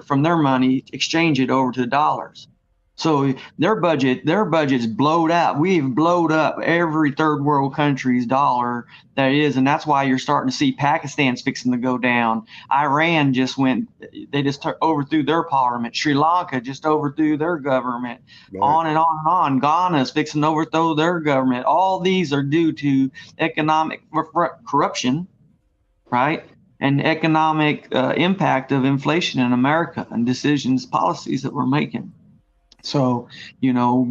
S6: from their money, exchange it over to dollars. So their budget's blowed up. We've blowed up every third world country's dollar that is, and that's why you're starting to see Pakistan's fixing to go down. Iran they just overthrew their parliament. Sri Lanka just overthrew their government.
S2: Right.
S6: On and on and on. Ghana's fixing to overthrow their government. All these are due to economic corruption, right? And economic impact of inflation in America and policies that we're making. So,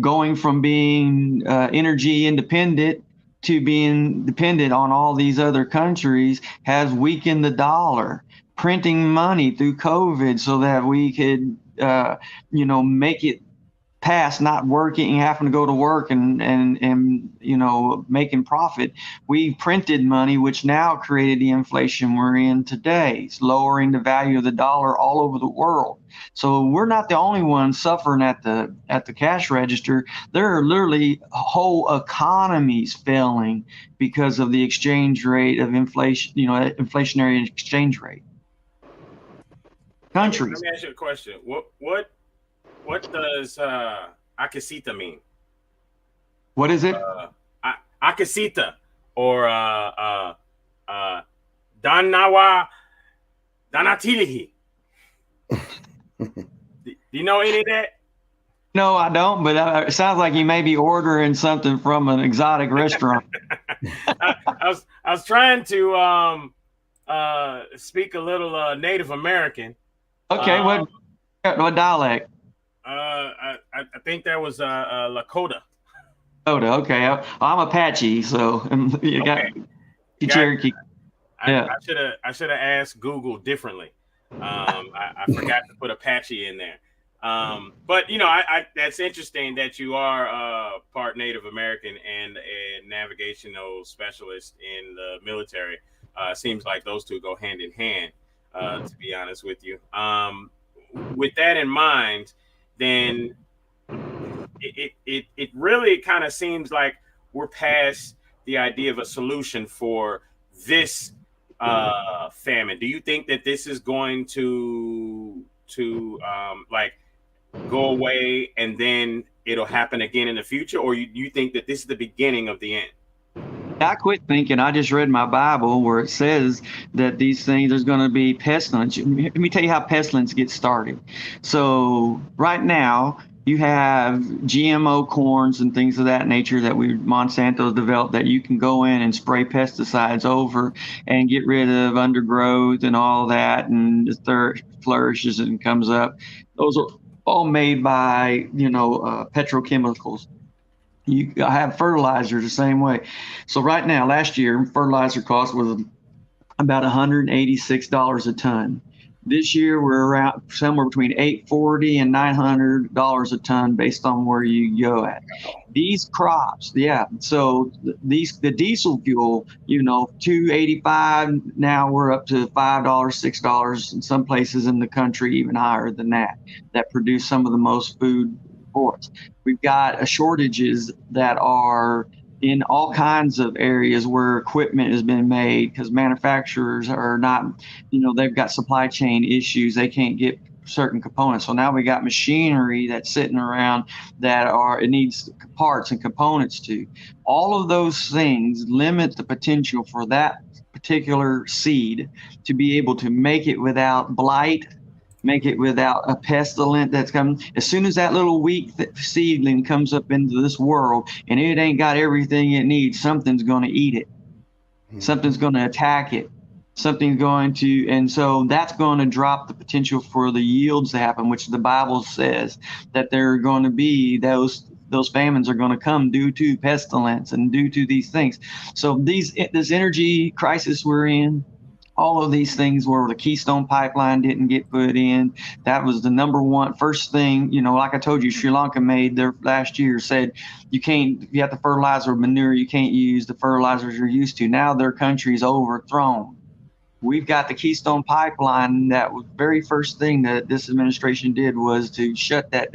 S6: going from being energy independent to being dependent on all these other countries has weakened the dollar. Printing money through COVID so that we could, make it past not working, having to go to work and making profit. We printed money, which now created the inflation we're in today. It's lowering the value of the dollar all over the world. So we're not the only ones suffering at the cash register. There are literally whole economies failing because of the exchange rate of inflation, inflationary exchange rate. Countries.
S11: Let me ask you a question. What does Akasita mean?
S6: What is it?
S11: Akasita or Danawa Danatilihi. Do you know any of that?
S6: No, I don't, but it sounds like you may be ordering something from an exotic restaurant.
S11: I was trying to speak a little Native American.
S6: Okay, what dialect?
S11: I think that was Lakota.
S6: Lakota, okay. I'm Apache, so you got Cherokee.
S11: I should have asked Google differently. I forgot to put Apache in there. But that's interesting that you are part Native American and a navigational specialist in the military. Seems like those two go hand in hand. To be honest with you, with that in mind, then it really kind of seems like we're past the idea of a solution for this famine. Do you think that this is going to go away and then it'll happen again in the future, or you think that this is the beginning of the end?
S6: I quit thinking. I just read my Bible where it says that these things, there's going to be pestilence. Let me tell you how pestilence gets started. So right now you have GMO corns and things of that nature that Monsanto's developed that you can go in and spray pesticides over and get rid of undergrowth and all that, and it flourishes and comes up. Those are all made by petrochemicals. I have fertilizers the same way. So right now, last year, fertilizer cost was about $186 a ton. This year, we're around somewhere between $840 and $900 a ton based on where you go at. These crops, so the diesel fuel, $2.85, now we're up to $5, $6 in some places in the country, even higher than that produce some of the most food for us. We've got shortages that are in all kinds of areas where equipment has been made because manufacturers are not, they've got supply chain issues. They can't get certain components. So now we got machinery that's sitting around it needs parts and components to. All of those things limit the potential for that particular seed to be able to make it without blight, make it without a pestilence that's coming. As soon as that little weak seedling comes up into this world and it ain't got everything it needs, something's going to eat it. Something's going to attack it. Something's going to, and so that's going to drop the potential for the yields to happen, which the Bible says that there are going to be those famines are going to come due to pestilence and due to these things. So this energy crisis we're in, all of these things where the Keystone Pipeline didn't get put in, that was the number one first thing, like I told you, Sri Lanka made their last year said you have the fertilizer manure, you can't use the fertilizers you're used to. Now their country's overthrown. We've got the Keystone Pipeline. That was the very first thing that this administration did was to shut that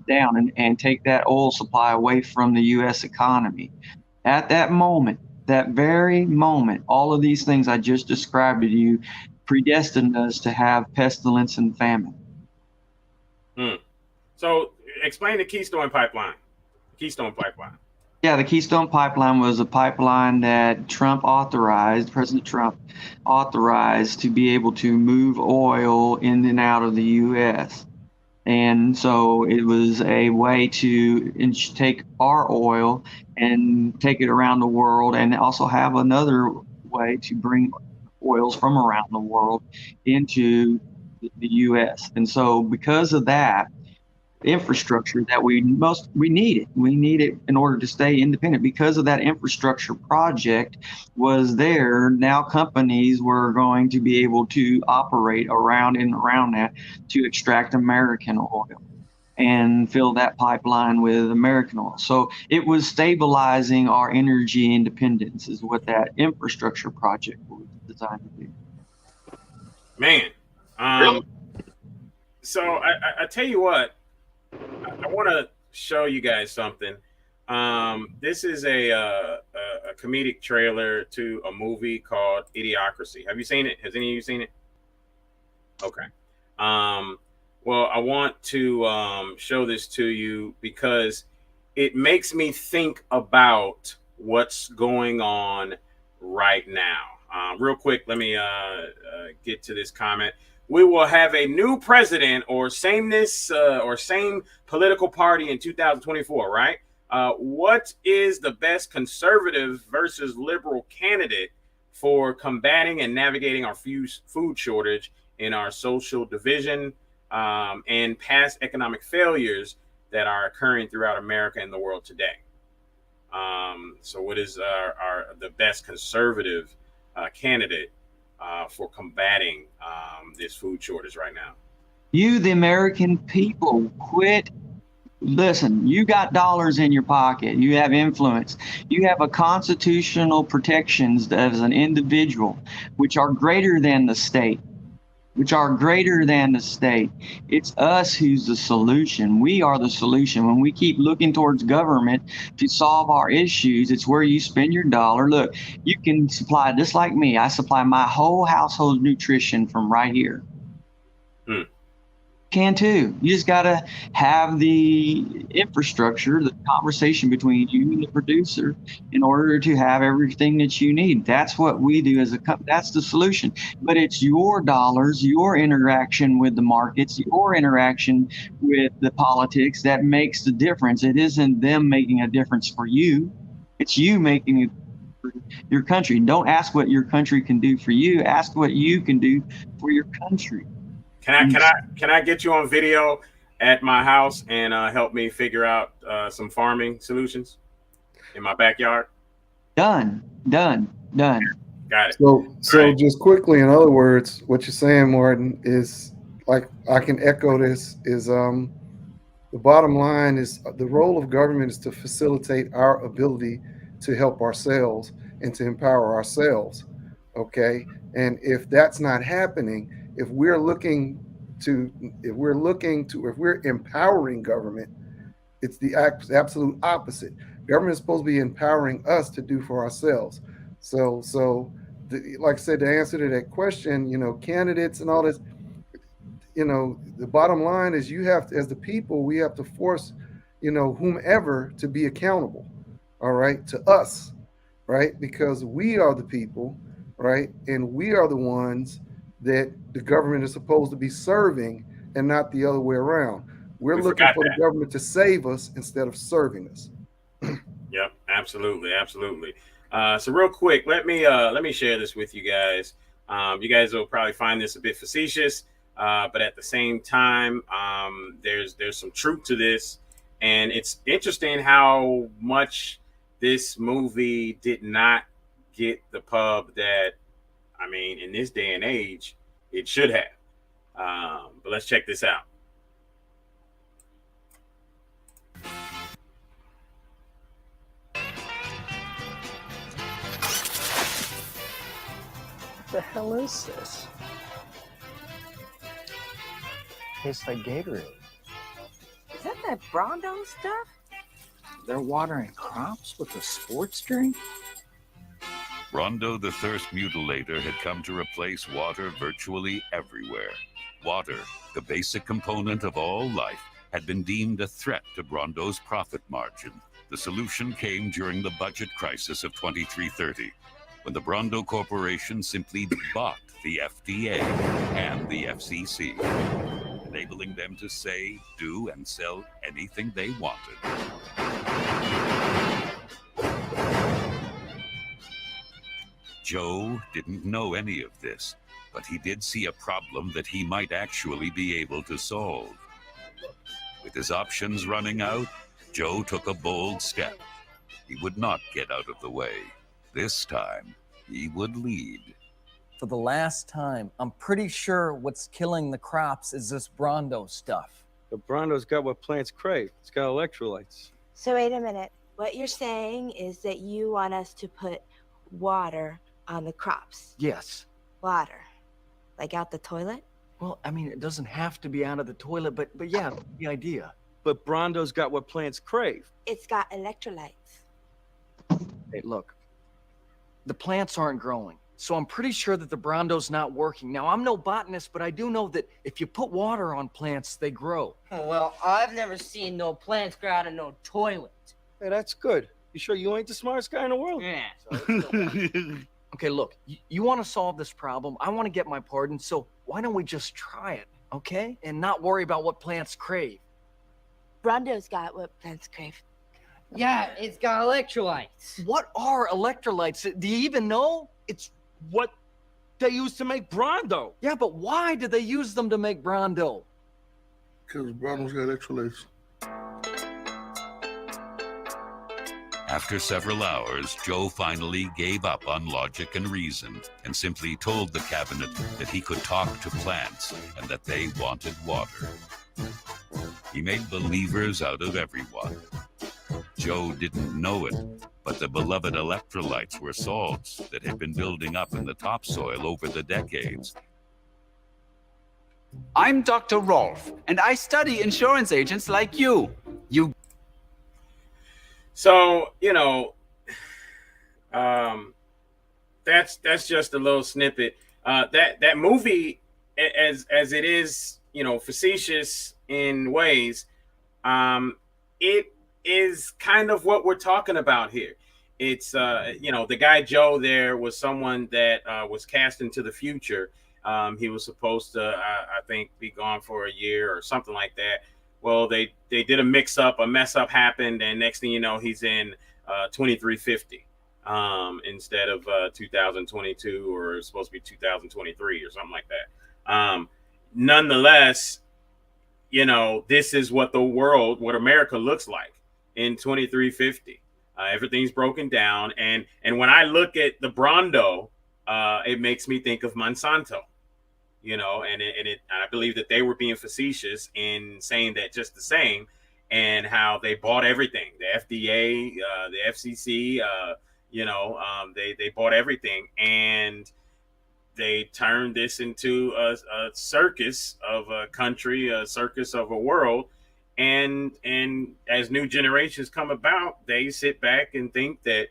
S6: down and take that oil supply away from the U.S. economy. At that very moment, all of these things I just described to you predestined us to have pestilence and famine.
S11: So explain the Keystone Pipeline. Keystone Pipeline.
S6: Yeah, the Keystone Pipeline was a pipeline that President Trump authorized to be able to move oil in and out of the U.S. And so it was a way to take our oil and take it around the world, and also have another way to bring oils from around the world into the U.S. And so because of that, infrastructure that we need it in order to stay independent. Because of that infrastructure project was there, now companies were going to be able to operate around that to extract American oil and fill that pipeline with American oil. So it was stabilizing our energy independence is what that infrastructure project was designed to do.
S11: Man, so I tell you what, I want to show you guys something. This is a comedic trailer to a movie called Idiocracy. Have you seen it? Has any of you seen it? Okay. Well, I want to show this to you because it makes me think about what's going on right now. Real quick, let me get to this comment. We will have a new president or sameness or same political party in 2024, right? What is the best conservative versus liberal candidate for combating and navigating our food shortage in our social division and past economic failures that are occurring throughout America and the world today? So what is the best conservative candidate for combating this food shortage right now?
S6: You, the American people, quit. Listen, you got dollars in your pocket. You have influence. You have a constitutional protections as an individual, which are greater than the state. It's us who's the solution. We are the solution. When we keep looking towards government to solve our issues, it's where you spend your dollar. Look, you can supply, just like me, I supply my whole household nutrition from right here. Can too. You just got to have the infrastructure, the conversation between you and the producer in order to have everything that you need. That's what we do as a company. That's the solution. But it's your dollars, your interaction with the markets, your interaction with the politics that makes the difference. It isn't them making a difference for you. It's you making it for your country. Don't ask what your country can do for you. Ask what you can do for your country.
S11: Can I get you on video at my house and help me figure out some farming solutions in my backyard?
S6: Done.
S11: Got it.
S2: So
S11: right.
S2: Just quickly, in other words, what you're saying, Martin, is like I can echo this. Is the bottom line is the role of government is to facilitate our ability to help ourselves and to empower ourselves. Okay, and if that's not happening, if we're empowering government, it's the absolute opposite. Government is supposed to be empowering us to do for ourselves. Like I said, to answer to that question, candidates and all this, the bottom line is you have to, as the people, we have to force, whomever to be accountable, all right, to us, right? Because we are the people, right? And we are the ones that the government is supposed to be serving and not the other way around. We're
S11: We
S2: looking
S11: forgot
S2: for the
S11: that.
S2: government to save us instead of serving us.
S11: Yep, absolutely, absolutely. So real quick, let me share this with you guys. You guys will probably find this a bit facetious, but at the same time, there's some truth to this, and it's interesting how much this movie did not get the pub that, I mean, in this day and age, it should have. But let's check this out.
S12: What the hell is this? Tastes like Gatorade.
S13: Is that Brondo stuff?
S12: They're watering crops with a sports drink?
S14: Rondo the Thirst Mutilator had come to replace water virtually everywhere. Water, the basic component of all life, had been deemed a threat to Brondo's profit margin. The solution came during the budget crisis of 2330, when the Brondo Corporation simply bought the FDA and the FCC, enabling them to say, do, and sell anything they wanted. Joe didn't know any of this, but he did see a problem that he might actually be able to solve. With his options running out, Joe took a bold step. He would not get out of the way. This time, he would lead.
S15: For the last time, I'm pretty sure what's killing the crops is this Brondo stuff.
S16: The Brondo's got what plants crave. It's got electrolytes.
S13: So wait a minute. What you're saying is that you want us to put water on the crops?
S12: Yes.
S13: Water? Like out the toilet?
S12: Well, I mean, it doesn't have to be out of the toilet, but yeah, the idea.
S16: But Brondo's got what plants crave.
S13: It's got electrolytes.
S12: Hey, look. The plants aren't growing, so I'm pretty sure that the Brondo's not working. Now, I'm no botanist, but I do know that if you put water on plants, they grow.
S17: Well, I've never seen no plants grow out of no toilet.
S16: Hey, that's good. You sure you ain't the smartest guy in the world?
S17: Yeah.
S12: Okay, look, you want to solve this problem. I want to get my pardon, so why don't we just try it, okay? And not worry about what plants crave.
S13: Brondo's got what plants crave.
S17: Yeah, it's got electrolytes.
S12: What are electrolytes? Do you even know?
S16: It's what they use to make Brondo.
S12: Yeah, but why do they use them to make Brondo?
S10: Because Brondo's got electrolytes.
S14: After several hours, Joe finally gave up on logic and reason and simply told the cabinet that he could talk to plants and that they wanted water. He made believers out of everyone. Joe didn't know it, but the beloved electrolytes were salts that had been building up in the topsoil over the decades.
S18: I'm Dr. Rolf, and I study insurance agents like you.
S11: So, that's just a little snippet. That movie, as it is, facetious in ways, it is kind of what we're talking about here. It's the guy Joe there was someone that was cast into the future. He was supposed to, I think, be gone for a year or something like that. Well, they did a mess up happened, and next thing you know, he's in 2350 instead of 2022, or it's supposed to be 2023 or something like that. Nonetheless, this is what what America looks like in 2350. Everything's broken down, and when I look at the Brondo, it makes me think of Monsanto. And I believe that they were being facetious in saying that just the same, and how they bought everything, the FDA, the FCC, they bought everything, and they turned this into a circus of a country, a circus of a world. And as new generations come about, they sit back and think that,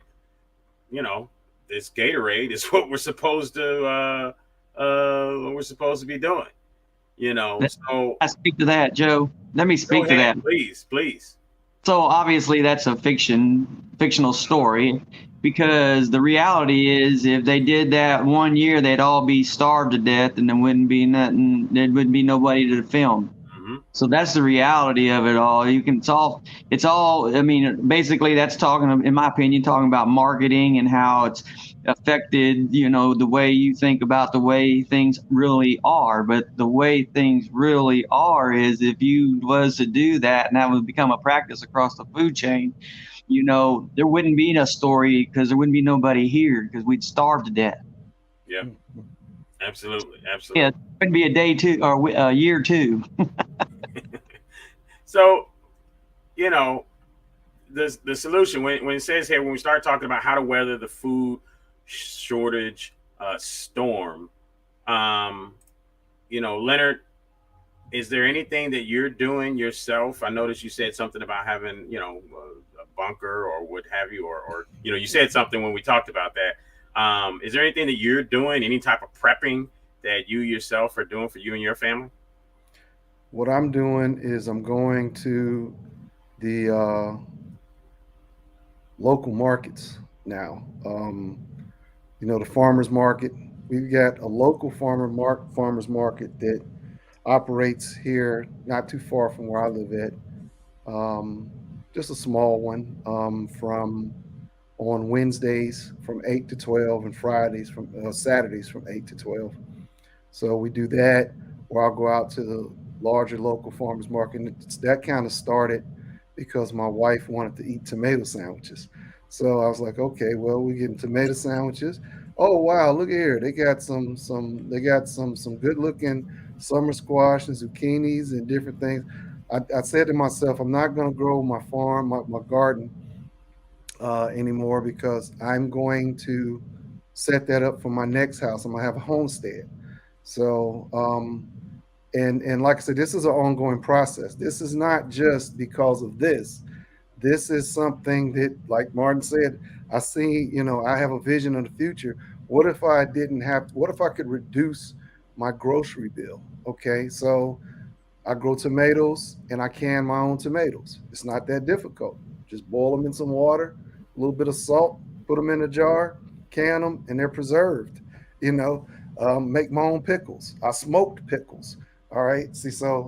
S11: this Gatorade is what we're supposed to be doing. You know, so
S6: I speak to that, Joe. Let me speak to that.
S11: Please.
S6: So obviously that's a fictional story, because the reality is if they did that 1 year, they'd all be starved to death and there wouldn't be nothing, there wouldn't be nobody to film. So that's the reality of it all. It's all, I mean, basically that's talking, in my opinion, talking about marketing and how it's affected, you know, the way you think about the way things really are. But the way things really are is if you was to do that and that would become a practice across the food chain, you know, there wouldn't be a story because there wouldn't be nobody here because we'd starve to death.
S11: Yeah, absolutely.
S6: Yeah, it wouldn't be a day two or a year two.
S11: So, you know, the solution when it says here, when we start talking about how to weather the food shortage storm, you know, Leonard, is there anything that you're doing yourself? I noticed you said something about having, you know, a bunker or what have you, or you know, you said something when we talked about that. Is there anything that you're doing, any type of prepping that you yourself are doing for you and your family?
S2: What I'm doing is I'm going to the local markets now. You know, the farmers market. We've got a local farmers market that operates here, not too far from where I live at. Just a small one. From on Wednesdays from 8 to 12 and Fridays from Saturdays from 8 to 12. So we do that, or I'll go out to the larger local farmers market. And that kind of started because my wife wanted to eat tomato sandwiches. So I was like, okay, well, we're getting tomato sandwiches. Oh wow, look here. They got some good looking summer squash and zucchinis and different things. I said to myself, I'm not gonna grow my farm, my garden anymore, because I'm going to set that up for my next house. I'm gonna have a homestead. So and like I said, this is an ongoing process. This is not just because of this. This is something that, like Martin said, I see, you know, I have a vision of the future. What if I didn't have, what if I could reduce my grocery bill? Okay, so I grow tomatoes and I can my own tomatoes. It's not that difficult. Just boil them in some water, a little bit of salt, put them in a jar, can them, and they're preserved. You know, make my own pickles. I smoked pickles. All right. See, so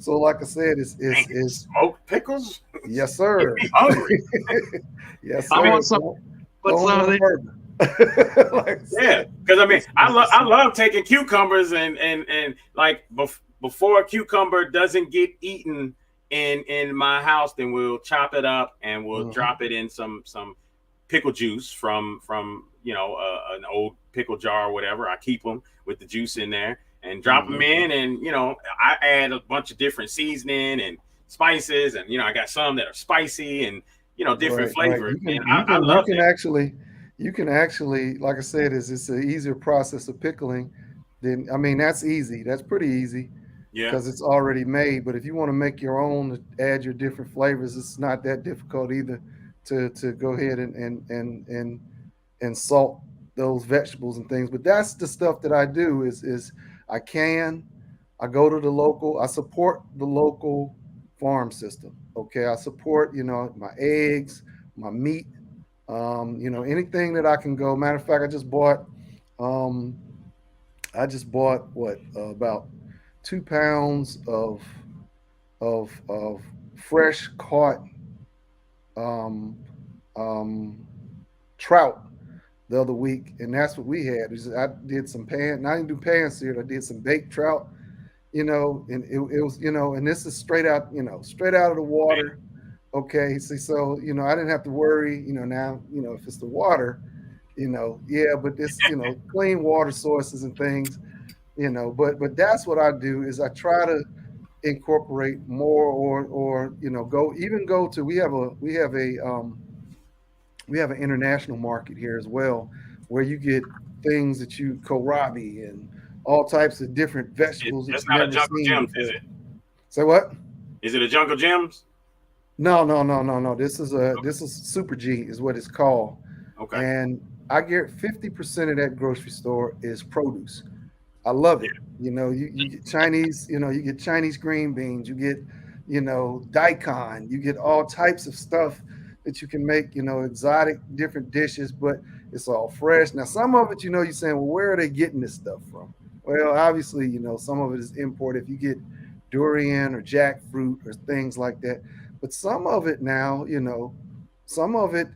S2: like I said, is
S11: smoked pickles?
S2: Yes, sir.
S11: Be hungry.
S2: Yes, sir.
S6: I want some. What's
S2: like
S11: yeah, because I mean, I love taking cucumbers and like before a cucumber doesn't get eaten in my house, then we'll chop it up and we'll drop it in some pickle juice from you know an old pickle jar or whatever. I keep them with the juice in there and drop them in, and you know I add a bunch of different seasoning and spices, and you know I got some that are spicy and you know different flavors.
S2: Right.
S11: And I love it.
S2: You can actually, like I said, it's an easier process of pickling. Then I mean that's easy. That's pretty easy.
S11: Yeah.
S2: Because it's already made. But if you want to make your own, add your different flavors, it's not that difficult either to go ahead and salt those vegetables and things. But that's the stuff that I do is I go to the local, I support the local farm system. Okay. I support, you know, my eggs, my meat, you know, anything that I can go. Matter of fact, I just bought what, about 2 pounds of fresh caught trout the other week, and that's what we had. I did some I didn't do pan seared. I did some baked trout, you know, and it was, you know, and this is straight out, you know, straight out of the water. Okay, see, so you know, I didn't have to worry, you know, now, you know, if it's the water, you know, yeah, but this, you know, clean water sources and things. You know, but that's what I do is I try to incorporate more or you know go to we have an international market here as well where you get things that you kohlrabi and all types of different vegetables.
S11: It's not a Jungle Gems, is it?
S2: Say what?
S11: Is it a Jungle Gems?
S2: No. This is Super G is what it's called.
S11: Okay.
S2: And I get 50% of that grocery store is produce. I love it. You get Chinese, you get Chinese green beans, you get, daikon, you get all types of stuff that you can make, exotic different dishes, but it's all fresh. Now, some of it, you're saying, well, where are they getting this stuff from? Well, obviously, some of it is imported. If you get durian or jackfruit or things like that, but some of it now, some of it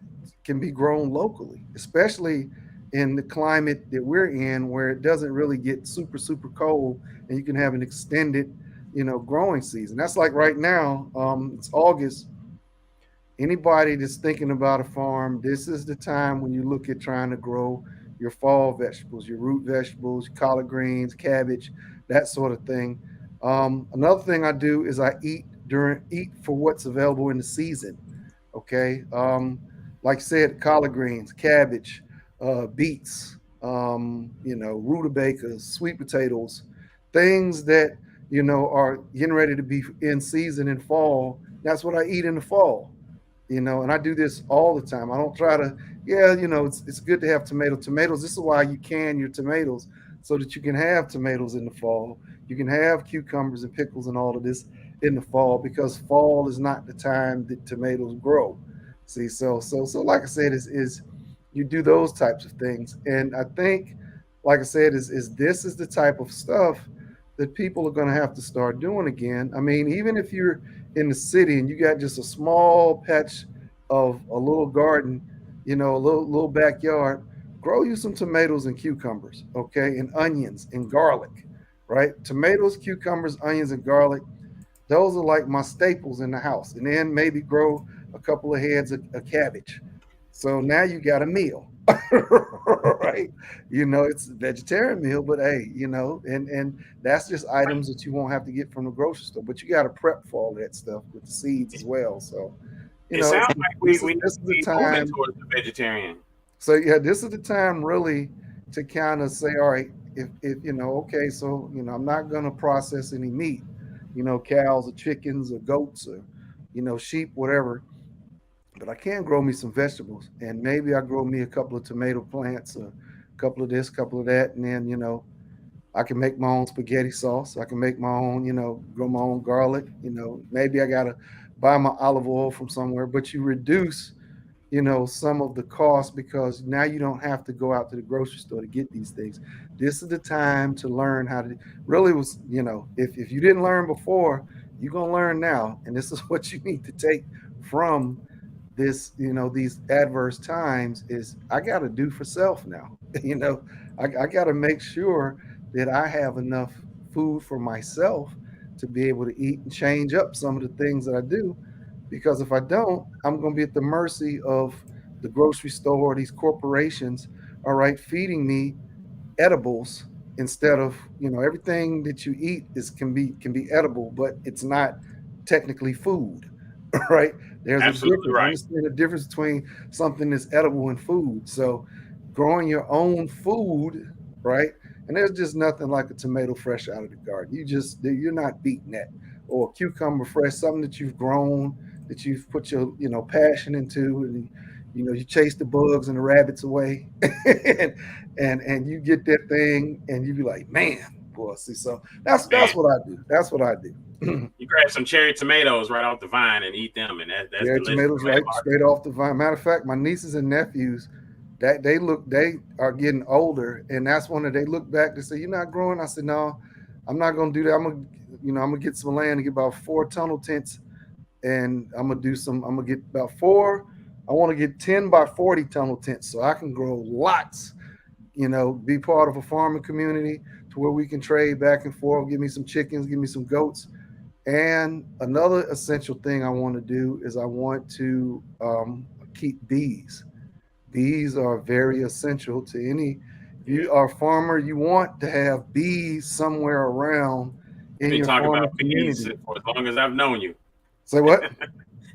S2: can be grown locally, especially in the climate that we're in where it doesn't really get super super cold and you can have an extended growing season. That's like right now, it's August. Anybody that's thinking about a farm, this is the time when you look at trying to grow your fall vegetables, your root vegetables, collard greens, cabbage, that sort of thing. Another thing I do is I eat for what's available in the season. Okay. Like I said, collard greens, cabbage, beets, rutabagas, sweet potatoes, things that, are getting ready to be in season in fall. That's what I eat in the fall. And I do this all the time. I don't try to, yeah, it's good to have tomatoes. This is why you can your tomatoes so that you can have tomatoes in the fall. You can have cucumbers and pickles and all of this in the fall because fall is not the time that tomatoes grow. See, so like I said, is you do those types of things. And I think, like I said, is this is the type of stuff that people are going to have to start doing again. I mean, even if you're in the city and you got just a small patch of a little garden, a little backyard, grow you some tomatoes and cucumbers, okay, and onions and garlic, right? Tomatoes, cucumbers, onions, and garlic. Those are like my staples in the house. And then maybe grow a couple of heads of cabbage. So now you got a meal, right? It's a vegetarian meal, but hey, and that's just items that you won't have to get from the grocery store. But you got to prep for all that stuff with the seeds as well. So,
S11: It sounds like we
S2: this
S11: need
S2: is
S11: to
S2: the
S11: be moving
S2: time.
S11: towards the vegetarian.
S2: So yeah, this is the time really to kind of say, all right, if okay, so I'm not gonna process any meat, cows or chickens or goats or sheep, whatever. But I can grow me some vegetables, and maybe I grow me a couple of tomato plants, a couple of this, couple of that, and then I can make my own spaghetti sauce. I can make my own, grow my own garlic. Maybe I gotta buy my olive oil from somewhere, but you reduce some of the cost because now you don't have to go out to the grocery store to get these things. This is the time to learn how to really was, if you didn't learn before, you're gonna learn now. And this is what you need to take from this, these adverse times is I gotta do for self now. I gotta make sure that I have enough food for myself to be able to eat and change up some of the things that I do because if I don't, I'm going to be at the mercy of the grocery store, these corporations, all right, feeding me edibles instead of everything that you eat can be edible, but it's not technically food, right? There's a
S11: Absolutely
S2: difference.
S11: right.
S2: Understand the difference between something that's edible and food. So, growing your own food, right? And there's just nothing like a tomato fresh out of the garden. You're not beating that, or a cucumber fresh, something that you've grown, that you've put your passion into, and you chase the bugs and the rabbits away, and you get that thing, and you be like, man, boy, see, so that's what I do. That's what I do.
S11: You grab some cherry tomatoes right off the vine and eat them, and that's
S2: Cherry
S11: delicious.
S2: tomatoes right straight off the vine. Matter of fact, my nieces and nephews, that they are getting older, and that's when they look back. They say, "You're not growing." I said, "No, I'm not gonna do that. I'm gonna get some land and get about 4 tunnel tents, and I'm gonna get about 4. I want to get 10 by 40 tunnel tents so I can grow lots. Be part of a farming community to where we can trade back and forth. Give me some chickens, give me some goats." And another essential thing I want to do is I want to keep bees. Bees are very essential to any. If you are a farmer, you want to have bees somewhere around in
S11: Been
S2: your
S11: talking
S2: farming
S11: about bees
S2: community.
S11: for as long as I've known you.
S2: Say what?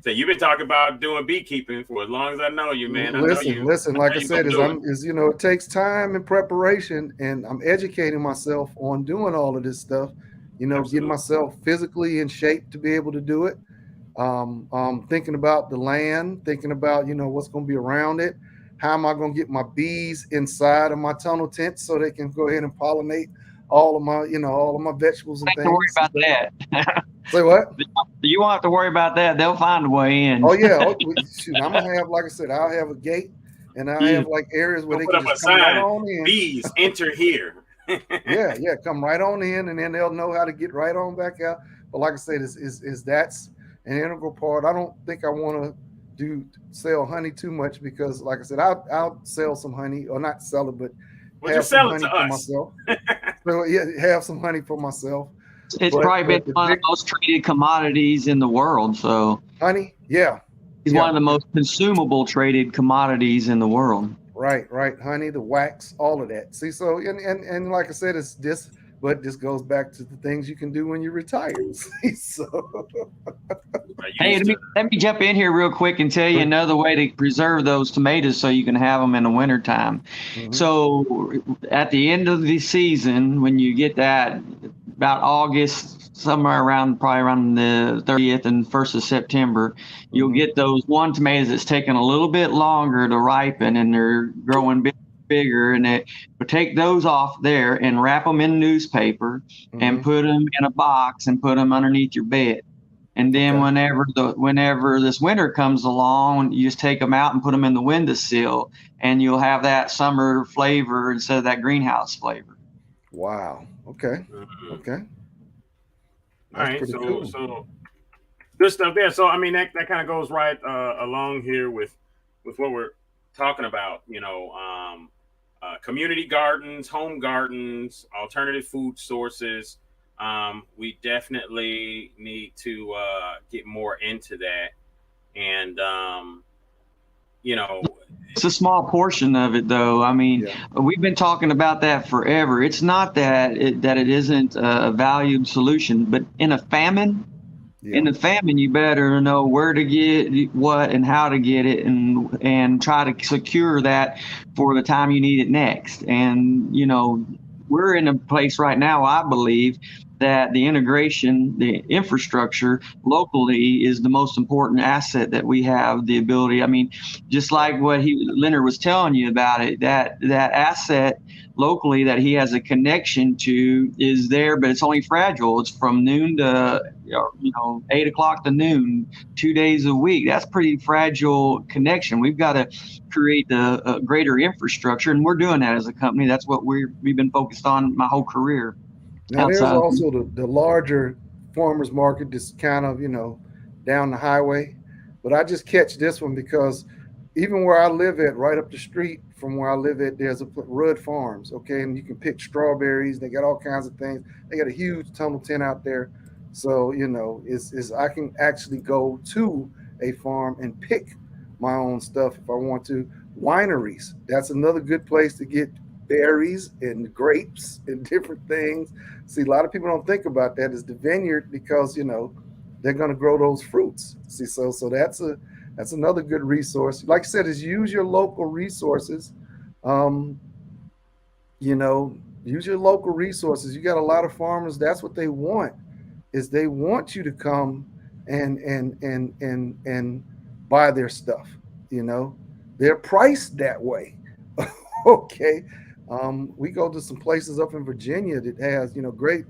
S11: So you've been talking about doing beekeeping for as long as I know you, man. I know you.
S2: Listen. Like I said,
S11: gonna do
S2: it takes time and preparation, and I'm educating myself on doing all of this stuff. Getting myself physically in shape to be able to do it. Thinking about the land, thinking about what's going to be around it. How am I going to get my bees inside of my tunnel tent so they can go ahead and pollinate all of my vegetables and
S6: Don't worry
S2: things.
S6: about that.
S2: Say what?
S6: You won't have to worry about that. They'll find a way in.
S2: Oh yeah. Shoot, I'm gonna have, like I said, I'll have a gate, and I'll have like areas where
S11: We'll
S2: they
S11: put
S2: can
S11: up a
S2: just come right
S11: sign.
S2: on in.
S11: Bees enter here.
S2: Yeah, come right on in, and then they'll know how to get right on back out. But like I said, is that's an integral part. I don't think I want to sell honey too much, because, like I said, I'll sell some honey, or not sell it, but
S11: Well,
S2: have
S11: just
S2: some
S11: sell it
S2: honey
S11: to
S2: for
S11: us.
S2: myself. So yeah, have some honey for myself.
S6: It's probably been one of the most traded commodities in the world. So
S2: honey, yeah,
S6: it's one of the most consumable traded commodities in the world.
S2: Right. Honey, the wax, all of that. See, so and like I said, it's this, but this goes back to the things you can do when you're retired. See, so
S6: Hey, let me jump in here real quick and tell you another way to preserve those tomatoes so you can have them in the wintertime. So at the end of the season, when you get that, about August, probably around the 30th and 1st of September, you'll get those tomatoes that's taking a little bit longer to ripen, and they're growing bigger, and but take those off there and wrap them in newspaper and put them in a box and put them underneath your bed. And then whenever this winter comes along, you just take them out and put them in the windowsill, and you'll have that summer flavor instead of that greenhouse flavor.
S2: Wow. Okay.
S11: All right. So good stuff there. So I mean, that kind of goes right along here with what we're talking about. Community gardens, home gardens, alternative food sources. We definitely need to get more into that, and
S6: it's a small portion of it, though. I mean, we've been talking about that forever. It's not that it isn't a valued solution, but in a famine, you better know where to get what and how to get it, and try to secure that for the time you need it next. And we're in a place right now, I believe, that the integration, the infrastructure locally is the most important asset that we have the ability. I mean, just like what Leonard was telling you about it, that asset locally that he has a connection to is there, but it's only fragile. It's from noon to 8 o'clock to noon, 2 days a week. That's pretty fragile connection. We've got to create the greater infrastructure, and we're doing that as a company. That's what we've been focused on my whole career.
S2: Now there's also the larger farmers market that's kind of down the highway, but I just catch this one because even where I live at, right up the street from where I live at, there's a Rudd Farms, okay, and you can pick strawberries. They got all kinds of things. They got a huge tunnel tent out there, so I can actually go to a farm and pick my own stuff if I want to. Wineries, that's another good place to get berries and grapes and different things. See, a lot of people don't think about that is the vineyard, because they're going to grow those fruits. See, so that's another good resource. Like I said, is use your local resources. Use your local resources. You got a lot of farmers. That's what they want, is they want you to come and buy their stuff. They're priced that way. Okay. We go to some places up in Virginia that has, great,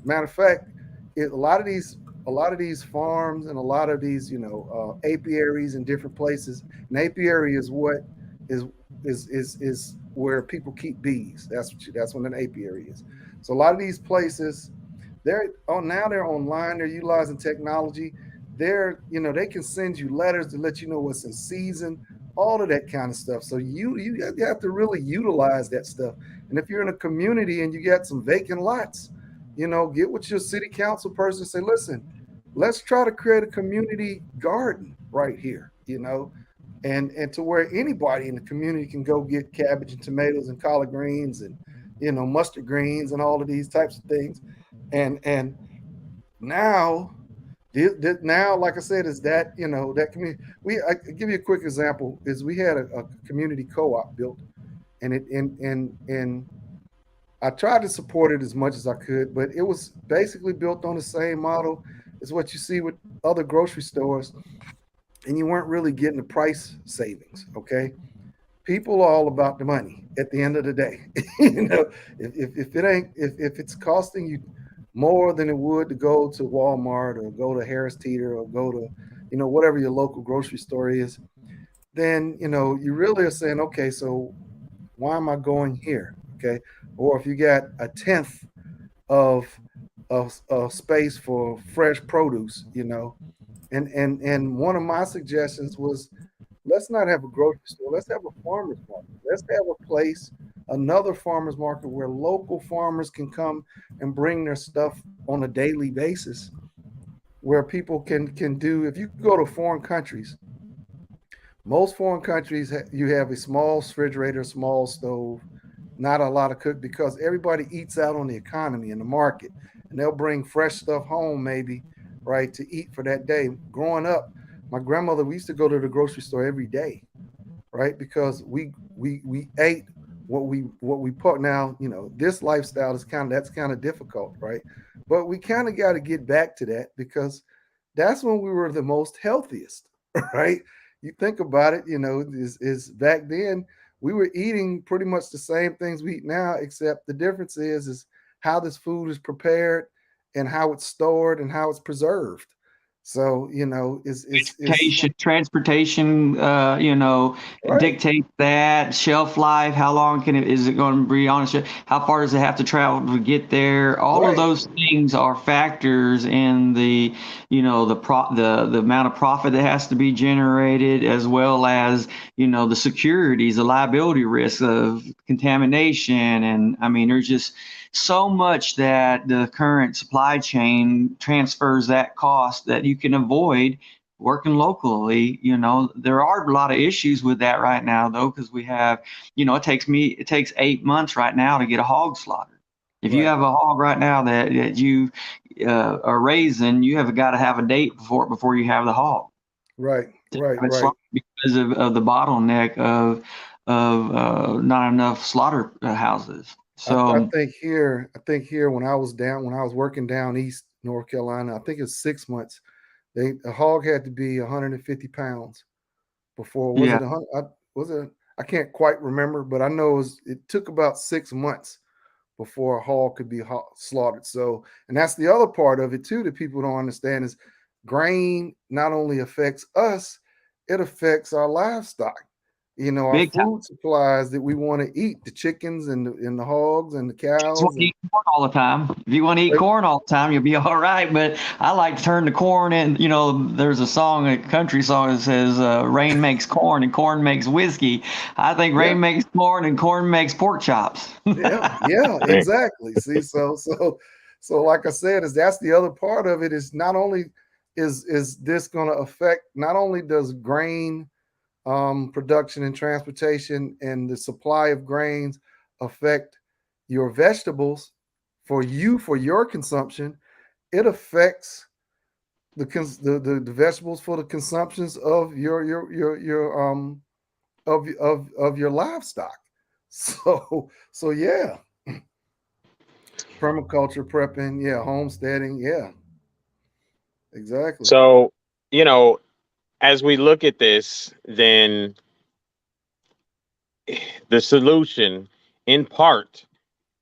S2: matter of fact, a lot of these farms and a lot of these, apiaries in different places. An apiary is what is where people keep bees. That's what an apiary is. So a lot of these places, they're online. They're utilizing technology. They can send you letters to let you know what's in season, all of that kind of stuff. So you have to really utilize that stuff. And if you're in a community and you got some vacant lots, get with your city council person and say, listen, let's try to create a community garden right here, and to where anybody in the community can go get cabbage and tomatoes and collard greens and, mustard greens and all of these types of things. And now, like I said, is that, that community. I give you a quick example. Is we had a community co-op built, and I tried to support it as much as I could, but it was basically built on the same model as what you see with other grocery stores, and you weren't really getting the price savings. Okay, people are all about the money at the end of the day. You know, if it's costing you more than it would to go to Walmart or go to Harris Teeter or go to, you know, whatever your local grocery store is, then, you know, you really are saying, okay, so why am I going here? Okay. Or if you got a tenth of space for fresh produce, you know, and one of my suggestions was, let's not have a grocery store. Let's have a farmer's market. Let's have a place, another farmer's market where local farmers can come and bring their stuff on a daily basis, where people can do. If you go to foreign countries, most foreign countries, you have a small refrigerator, small stove, not a lot of cook, because everybody eats out on the economy and the market, and they'll bring fresh stuff home maybe, right, to eat for that day. Growing up, my grandmother, we used to go to the grocery store every day, right, because we ate what we put. Now, you know, this lifestyle is that's kind of difficult, right, but we kind of got to get back to that, because that's when we were the most healthiest, right? You think about it, you know, is back then we were eating pretty much the same things we eat now, except the difference is how this food is prepared and how it's stored and how it's preserved. So, you know,
S6: transportation, you know,
S2: Right.
S6: dictate that shelf life. How long is it going to be on a shelf? How far does it have to travel to get there? All of
S2: Right.
S6: those things are factors in the, you know, the amount of profit that has to be generated, as well as, you know, the securities, the liability risk of contamination. And I mean, there's just so much that the current supply chain transfers that cost that you can avoid working locally. You know, there are a lot of issues with that right now, though, because we have, you know, it takes 8 months right now to get a hog slaughtered. If you
S2: Right.
S6: have a hog right now that you are raising, you have got to have a date before you have the hog.
S2: Right. Right.
S6: It's
S2: Right.
S6: because of the bottleneck of not enough slaughter houses.
S2: I
S6: So
S2: think here when I was working down east North Carolina, I think it's 6 months. A hog had to be 150 pounds before. Was
S6: yeah.
S2: it 100? Was it? I can't quite remember, but I know it took about 6 months before a hog could be slaughtered. So, and that's the other part of it too that people don't understand is grain not only affects us, it affects our livestock. You know, our
S6: Big time.
S2: food supplies that we want to eat, the chickens and the hogs and the
S6: Just want
S2: cows.
S6: to eat corn all the time. If you want to eat corn all the time, you'll be all right. But I like to turn the corn in. You know, there's a song, a country song that says, rain makes corn and corn makes whiskey. I think rain makes corn and corn makes pork chops.
S2: Yeah, exactly. See, so like I said, that's the other part of it, is not only is this going to affect, not only does grain production and transportation and the supply of grains affect your vegetables for your consumption, it affects the vegetables for the consumptions of your of your livestock. So yeah, permaculture, prepping, yeah, homesteading, yeah, exactly.
S1: So, you know, as we look at this, then the solution in part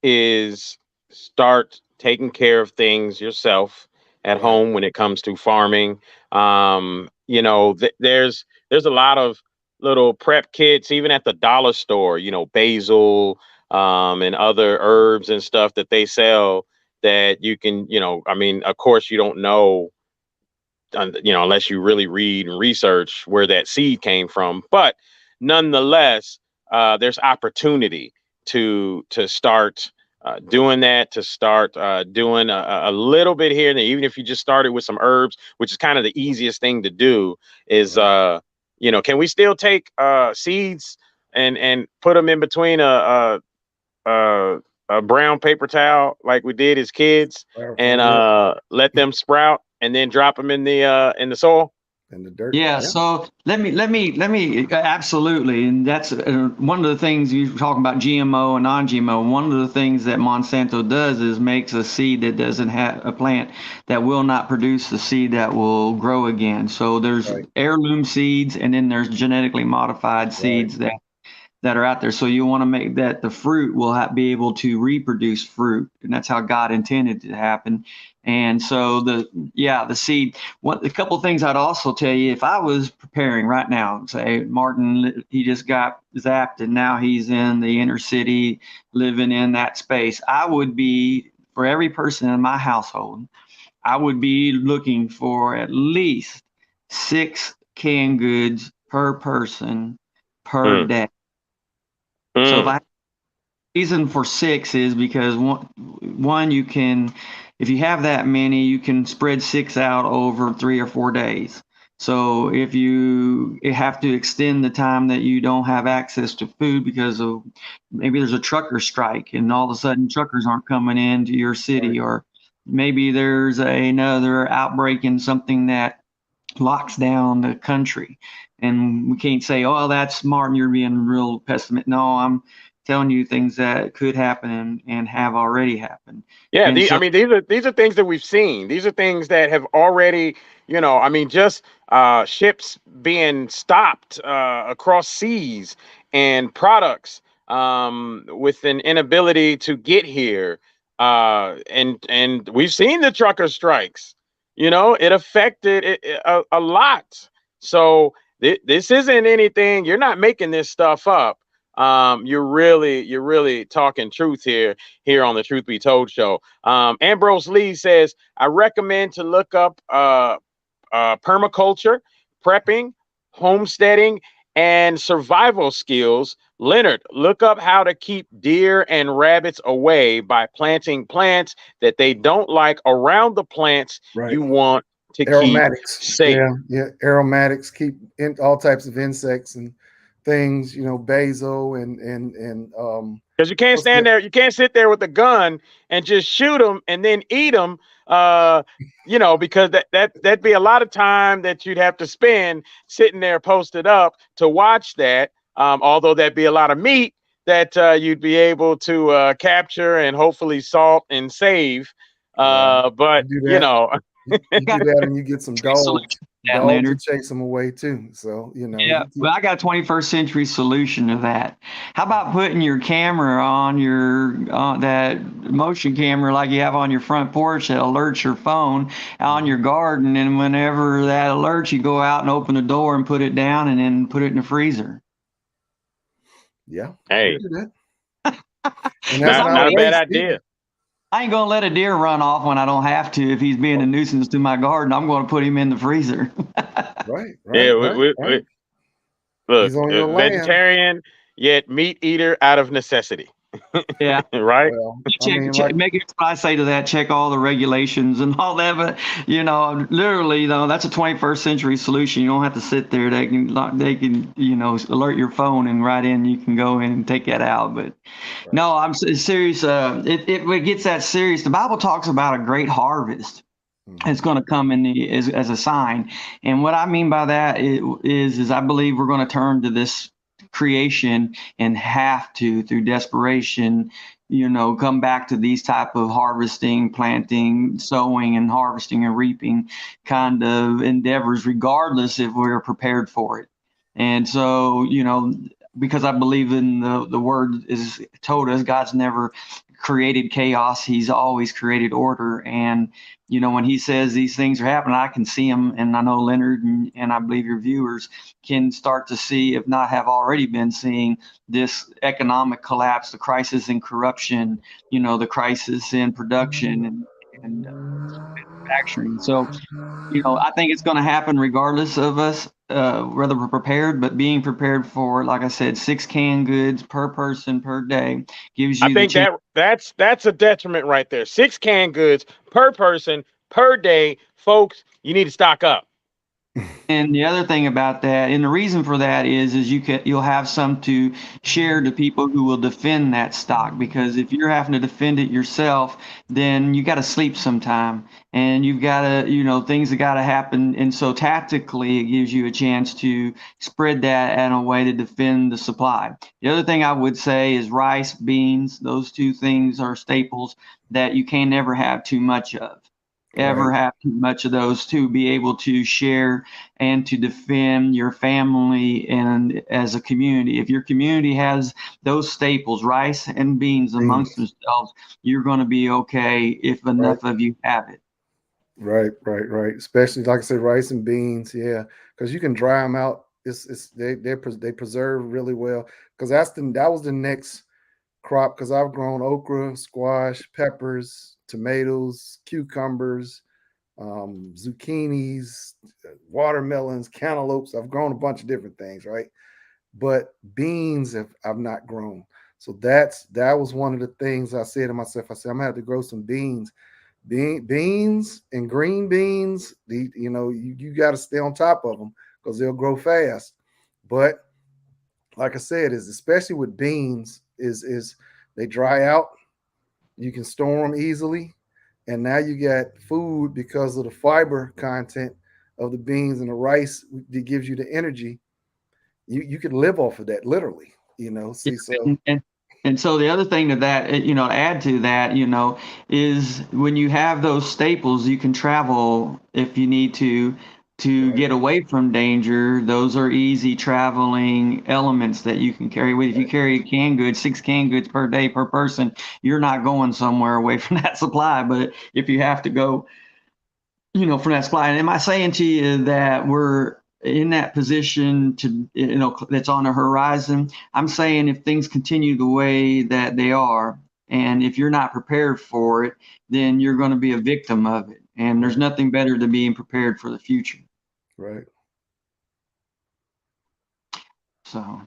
S1: is start taking care of things yourself at home when it comes to farming. You know, there's a lot of little prep kits, even at the dollar store, you know, basil, and other herbs and stuff that they sell that you can, you know, I mean, of course you don't know, you know, unless you really read and research where that seed came from. But nonetheless, there's opportunity to start doing that, to start doing a little bit here and there. Even if you just started with some herbs, which is kind of the easiest thing to do, is you know, can we still take seeds and put them in between a brown paper towel like we did as kids, and let them sprout, and then drop them in the soil?
S2: In the dirt.
S6: Yeah, so let me absolutely, and that's one of the things you talking about, GMO and non-GMO. One of the things that Monsanto does is makes a seed that doesn't have a plant that will not produce the seed that will grow again. So there's heirloom seeds, and then there's genetically modified seeds that that are out there. So you want to make that the fruit will be able to reproduce fruit, and that's how God intended it to happen. And so the seed. A couple of things I'd also tell you, if I was preparing right now, say Martin, he just got zapped and now he's in the inner city living in that space, I would be, for every person in my household, I would be looking for at least 6 canned goods per person per day. So if reason for 6 is because one you can, if you have that many, you can spread 6 out over 3 or 4 days. So if you have to extend the time that you don't have access to food because of maybe there's a trucker strike and all of a sudden truckers aren't coming into your city, or maybe there's another outbreak in something that locks down the country, and we can't say, oh, that's Martin, you're being real pessimistic. No, I'm telling you things that could happen and have already happened.
S1: Yeah, these are things that we've seen. These are things that have already, just ships being stopped across seas and products with an inability to get here. And we've seen the trucker strikes. It affected it a lot. So this isn't anything. You're not making this stuff up. You're really talking truth here on the Truth Be Told show. Ambrose Lee says, I recommend to look up permaculture, prepping, homesteading, and survival skills. Leonard, look up how to keep deer and rabbits away by planting plants that they don't like around the plants you want to
S2: aromatics.
S1: Keep safe.
S2: Yeah, aromatics, keep all types of insects and things, basil and
S1: because you can't stand there, you can't sit there with a gun and just shoot them and then eat them, because that'd be a lot of time that you'd have to spend sitting there posted up to watch that. Although that'd be a lot of meat that you'd be able to capture and hopefully salt and save. But
S2: you do that and you get some dogs to chase them away too. So
S6: Yeah, but I got a 21st century solution to that. How about putting your camera on that motion camera like you have on your front porch that alerts your phone on your garden, and whenever that alerts, you go out and open the door and put it down and then put it in the freezer.
S2: Yeah.
S1: Hey.
S2: Do that.
S1: And that's not a bad idea.
S6: I ain't gonna let a deer run off when I don't have to. If he's being a nuisance to my garden, I'm going to put him in the freezer.
S2: Right.
S1: Yeah. Look, vegetarian yet meat eater out of necessity.
S6: Yeah.
S1: Right.
S2: Well,
S6: Make it. I say to that, check all the regulations and all that. But literally, though, that's a 21st century solution. You don't have to sit there. They can alert your phone and right in. You can go in and take that out. But no, I'm serious. It gets that serious. The Bible talks about a great harvest. It's going to come as a sign, and what I mean by that is I believe we're going to turn to this creation and have to, through desperation, come back to these type of harvesting, planting, sowing, and harvesting and reaping kind of endeavors, regardless if we're prepared for it. And so, because I believe in the word is told us God's never created chaos. He's always created order. And, when he says these things are happening, I can see them. And I know Leonard and I believe your viewers can start to see, if not have already been seeing, this economic collapse, the crisis in corruption, the crisis in production and manufacturing. So, I think it's going to happen regardless of us, whether we're prepared, but being prepared for, like I said, 6 canned goods per person per day gives you.
S1: I think that's a detriment right there. 6 canned goods per person per day, folks. You need to stock up.
S6: And the other thing about that, and the reason for that is you'll have some to share to people who will defend that stock. Because if you're having to defend it yourself, then you got to sleep sometime, and you've got to, things that got to happen. And so tactically, it gives you a chance to spread that in a way to defend the supply. The other thing I would say is rice, beans. Those 2 things are staples that you can never have too much of. ever
S2: Right.
S6: have too much of those to be able to share and to defend your family and as a community. If your community has those staples, rice and beans amongst
S2: Beans.
S6: themselves, you're going to be okay if
S2: Right.
S6: enough of you have it.
S2: Right. Especially like I said, rice and beans. Yeah, because you can dry them out. They preserve really well. Because that was the next crop. Because I've grown okra, squash, peppers, tomatoes, cucumbers, zucchinis, watermelons, cantaloupes. I've grown a bunch of different things, right? But beans I've not grown. So that was one of the things I said to myself. I said I'm gonna have to grow some beans. Beans and green beans, you got to stay on top of them because they'll grow fast. But like I said, is especially with beans, is they dry out. You can store them easily, and now you got food because of the fiber content of the beans and the rice that gives you the energy. You could live off of that literally. See, so
S6: And so the other thing to that, add to that, is when you have those staples, you can travel if you need to get away from danger. Those are easy traveling elements that you can carry with. If you carry canned goods, 6 canned goods per day per person, you're not going somewhere away from that supply. But if you have to go, from that supply, and am I saying to you that we're in that position to, that's on the horizon? I'm saying if things continue the way that they are, and if you're not prepared for it, then you're going to be a victim of it. And there's nothing better than being prepared for the future.
S2: Right.
S6: So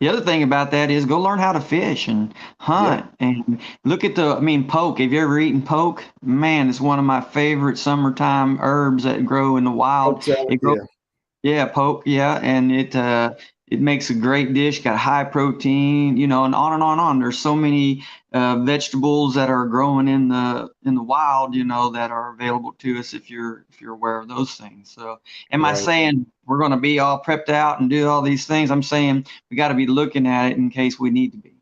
S6: the other thing about that is go learn how to fish and hunt and look at poke. Have you ever eaten poke? Man, it's one of my favorite summertime herbs that grow in the wild.
S2: Poke salad,
S6: It grows, poke, and it makes a great dish, got high protein, and on and on and on. There's so many vegetables that are growing in the wild, that are available to us if you're aware of those things. So am I saying we're going to be all prepped out and do all these things? I'm saying we got to be looking at it in case we need to be.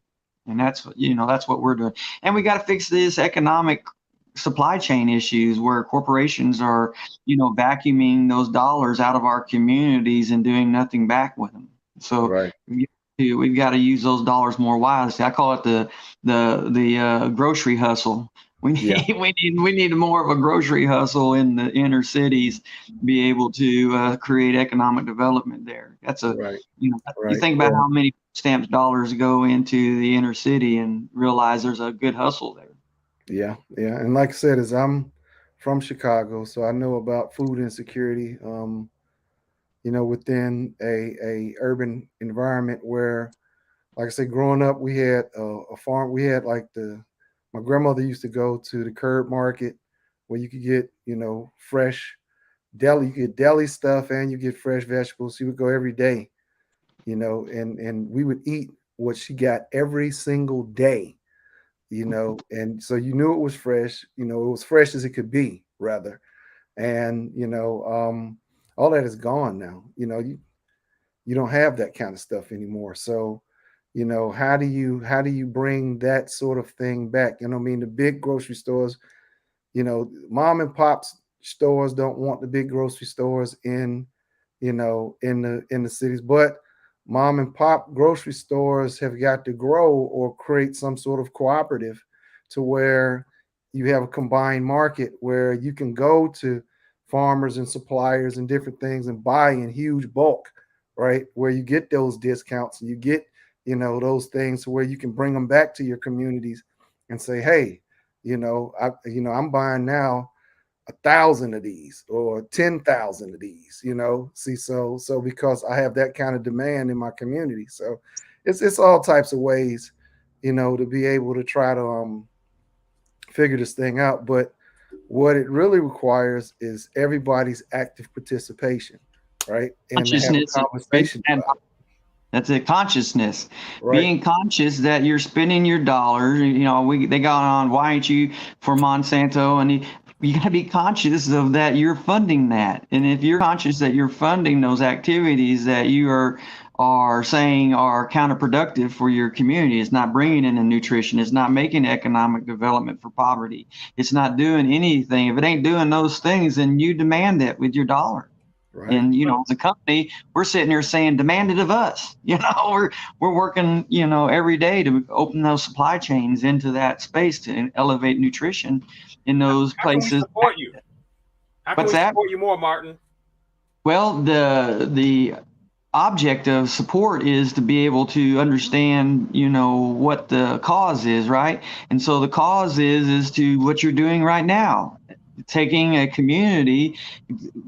S6: And that's what we're doing. And we got to fix this economic supply chain issues where corporations are, vacuuming those dollars out of our communities and doing nothing back with them. So we've got to use those dollars more wisely. I call it the grocery hustle. We need more of a grocery hustle in the inner cities to be able to create economic development there. That's you think about how many stamps dollars go into the inner city and realize there's a good hustle there.
S2: Yeah. And like I said, I'm from Chicago, so I know about food insecurity. Within a urban environment where, like I said, growing up, we had a farm. We had my grandmother used to go to the curb market where you could get, fresh deli. You get deli stuff and you get fresh vegetables. She would go every day, and we would eat what she got every single day. And so you knew it was fresh, it was fresh as it could be, rather. And, all that is gone now. You don't have that kind of stuff anymore. So, how do you bring that sort of thing back? The big grocery stores, mom and pop's stores don't want the big grocery stores in the cities, but mom and pop grocery stores have got to grow or create some sort of cooperative to where you have a combined market where you can go to farmers and suppliers and different things and buy in huge bulk, right? Where you get those discounts and you get, those things where you can bring them back to your communities and say, hey, I'm buying now 1,000 of these or 10,000 of these, so because I have that kind of demand in my community. So it's all types of ways, to be able to try to figure this thing out. But what it really requires is everybody's active participation, right? And to have a conversation about it.
S6: That's a consciousness, being conscious that you're spending your dollars. They got on, why ain't you for Monsanto? And you got to be conscious of that you're funding that. And if you're conscious that you're funding those activities, that you are are saying are counterproductive for your community. It's not bringing in the nutrition. It's not making economic development for poverty. It's not doing anything. If it ain't doing those things, then you demand it with your dollar.
S2: Right.
S6: And, you know, the company, we're sitting here saying, demand it of us. You know, we're working, you know, every day to open those supply chains into that space to elevate nutrition in those places.
S11: How can we support you? How can
S6: What's
S11: we
S6: that?
S11: support you more, Martin?
S6: Well, the object of support is to be able to understand, you know, what the cause is, right? And so the cause is to what you're doing right now, taking a community,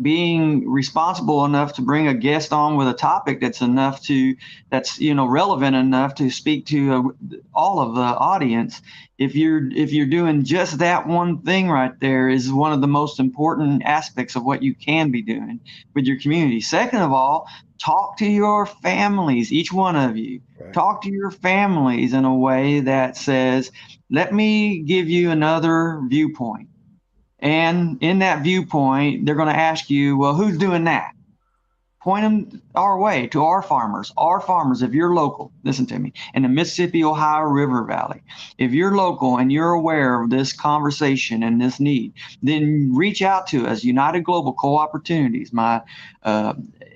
S6: being responsible enough to bring a guest on with a topic that's you know, relevant enough to speak to all of the audience. If you're doing just that one thing right there is one of the most important aspects of what you can be doing with your community. Second of all, talk to your families, each one of you. Right. Talk to your families in a way that says, let me give you another viewpoint. And in that viewpoint, they're going to ask you, well, who's doing that? Point them our way to our farmers. Our farmers, if you're local, listen to me, in the Mississippi, Ohio River Valley, if you're local and you're aware of this conversation and this need, then reach out to us, United Global Co-Opportunities. My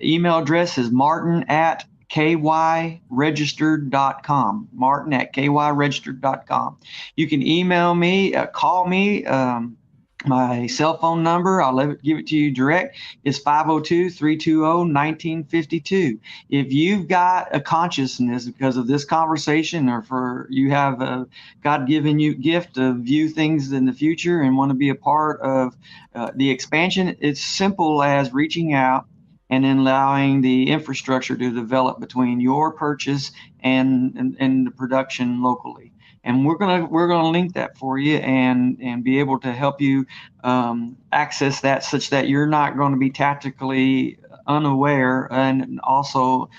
S6: email address is martin@kyregistered.com, martin@kyregistered.com. You can email me, call me. My cell phone number, I'll give it to you direct, is 502-320-1952. If you've got a consciousness because of this conversation, or for you have a God-given you gift to view things in the future and want to be a part of the expansion, it's simple as reaching out and then allowing the infrastructure to develop between your purchase and the production locally. And we're gonna link that for you and be able to help you access that, such that you're not going to be tactically unaware, and also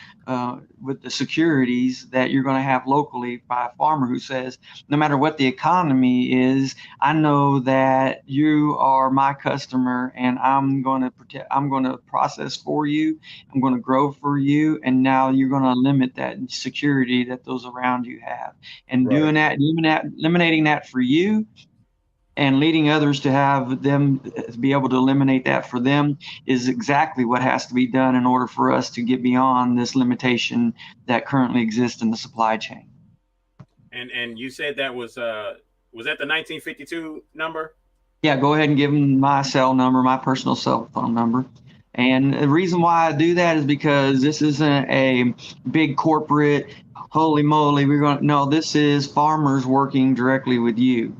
S6: with the securities that you're going to have locally by a farmer who says, no matter what the economy is, I know that you are my customer, and I'm going to protect, I'm going to process for you, I'm going to grow for you, and now you're going to limit that security that those around you have. And doing that, eliminating that for you, and leading others to have them be able to eliminate that for them, is exactly what has to be done in order for us to get beyond this limitation that currently exists in the supply chain.
S11: And you said that was that the 1952 number?
S6: Yeah, go ahead and give them my cell number, my personal cell phone number. And the reason why I do that is because this isn't a big corporate, holy moly, this is farmers working directly with you.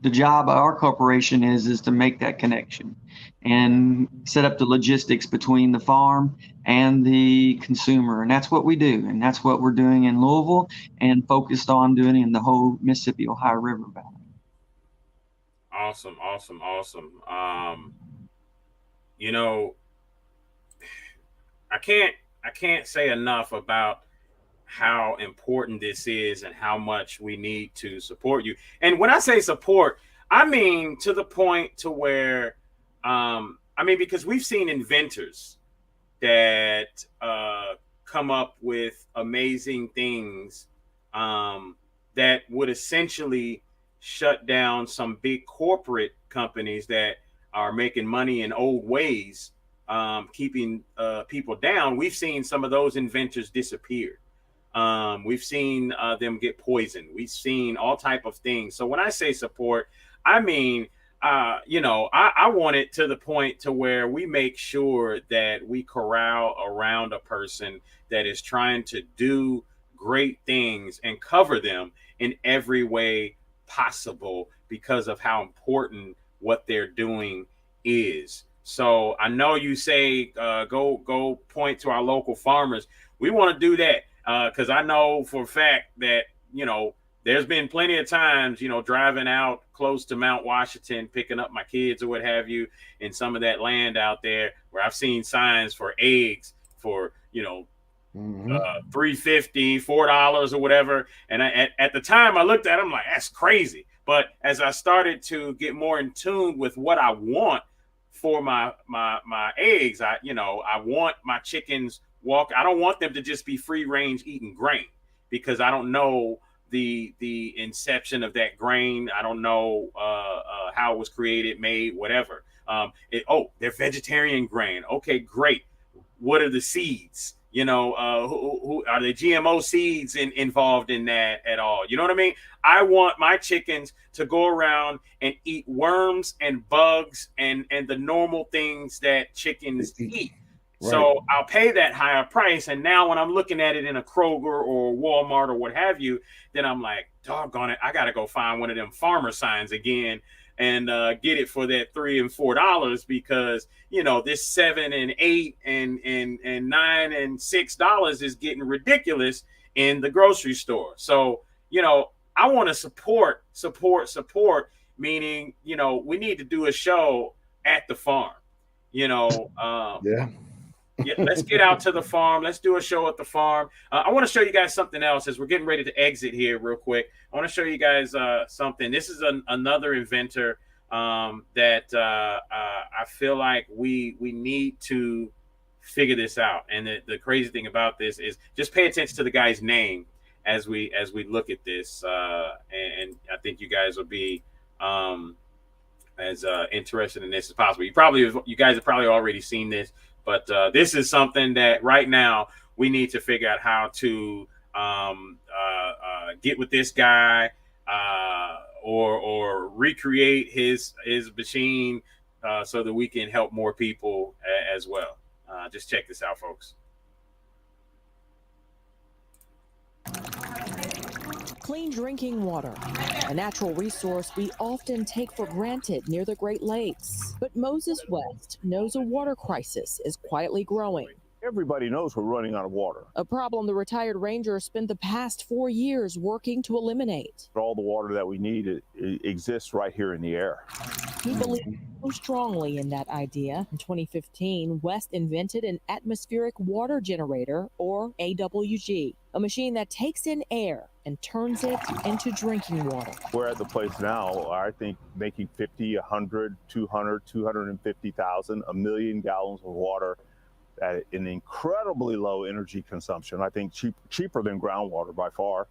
S6: The job of our corporation is to make that connection and set up the logistics between the farm and the consumer. And that's what we do. And that's what we're doing in Louisville and focused on doing in the whole Mississippi, Ohio River Valley.
S11: Awesome. You know, I can't say enough about how important this is and how much we need to support you. And when I say support, I mean to the point to where, because we've seen inventors that come up with amazing things that would essentially shut down some big corporate companies that are making money in old ways, keeping people down. We've seen some of those inventors disappear. We've seen them get poisoned. We've seen all type of things. So when I say support, I mean, I want it to the point to where we make sure that we corral around a person that is trying to do great things and cover them in every way possible because of how important what they're doing is. So I know you say go point to our local farmers. We want to do that. Because I know for a fact that, there's been plenty of times, driving out close to Mount Washington, picking up my kids or what have you, in some of that land out there where I've seen signs for eggs for, $3.50, $4 or whatever. And at the time I looked at it, I'm like, that's crazy. But as I started to get more in tune with what I want for my eggs, I want my chickens walk. I don't want them to just be free range eating grain, because I don't know the inception of that grain. I don't know how it was created, made, whatever. They're vegetarian grain. Okay, great. What are the seeds? You know, who are the GMO seeds involved in that at all? You know what I mean? I want my chickens to go around and eat worms and bugs and the normal things that chickens eat.
S2: Right.
S11: So I'll pay that higher price. And now when I'm looking at it in a Kroger or Walmart or what have you, then I'm like, doggone it, I got to go find one of them farmer signs again and get it for that $3 and $4, because, you know, this $7 and $8 and $9 and $6 is getting ridiculous in the grocery store. So, you know, I want to support, meaning, you know, we need to do a show at the farm, you know. Yeah, let's get out to the farm. Let's do a show at the farm. I want to show you guys something else as we're getting ready to exit here real quick. I want to show you guys something. This is another inventor that I feel like we need to figure this out. And the crazy thing about this is just pay attention to the guy's name as we look at this. And I think you guys will be as interested in this as possible. You guys have probably already seen this. But this is something that right now we need to figure out how to get with this guy or recreate his machine so that we can help more people as well. Just check this out, folks.
S19: Clean drinking water, a natural resource we often take for granted near the Great Lakes. But Moses West knows a water crisis is quietly growing.
S20: Everybody knows we're running out of water.
S19: A problem the retired ranger spent the past 4 years working to eliminate.
S20: All the water that we need it exists right here in the air.
S19: He believes so strongly in that idea. In 2015, West invented an atmospheric water generator, or AWG, a machine that takes in air and turns it into drinking water.
S20: We're at the place now, I think, making 50, 100, 200, 250,000, 1 million gallons of water at an incredibly low energy consumption. I think cheaper than groundwater by far,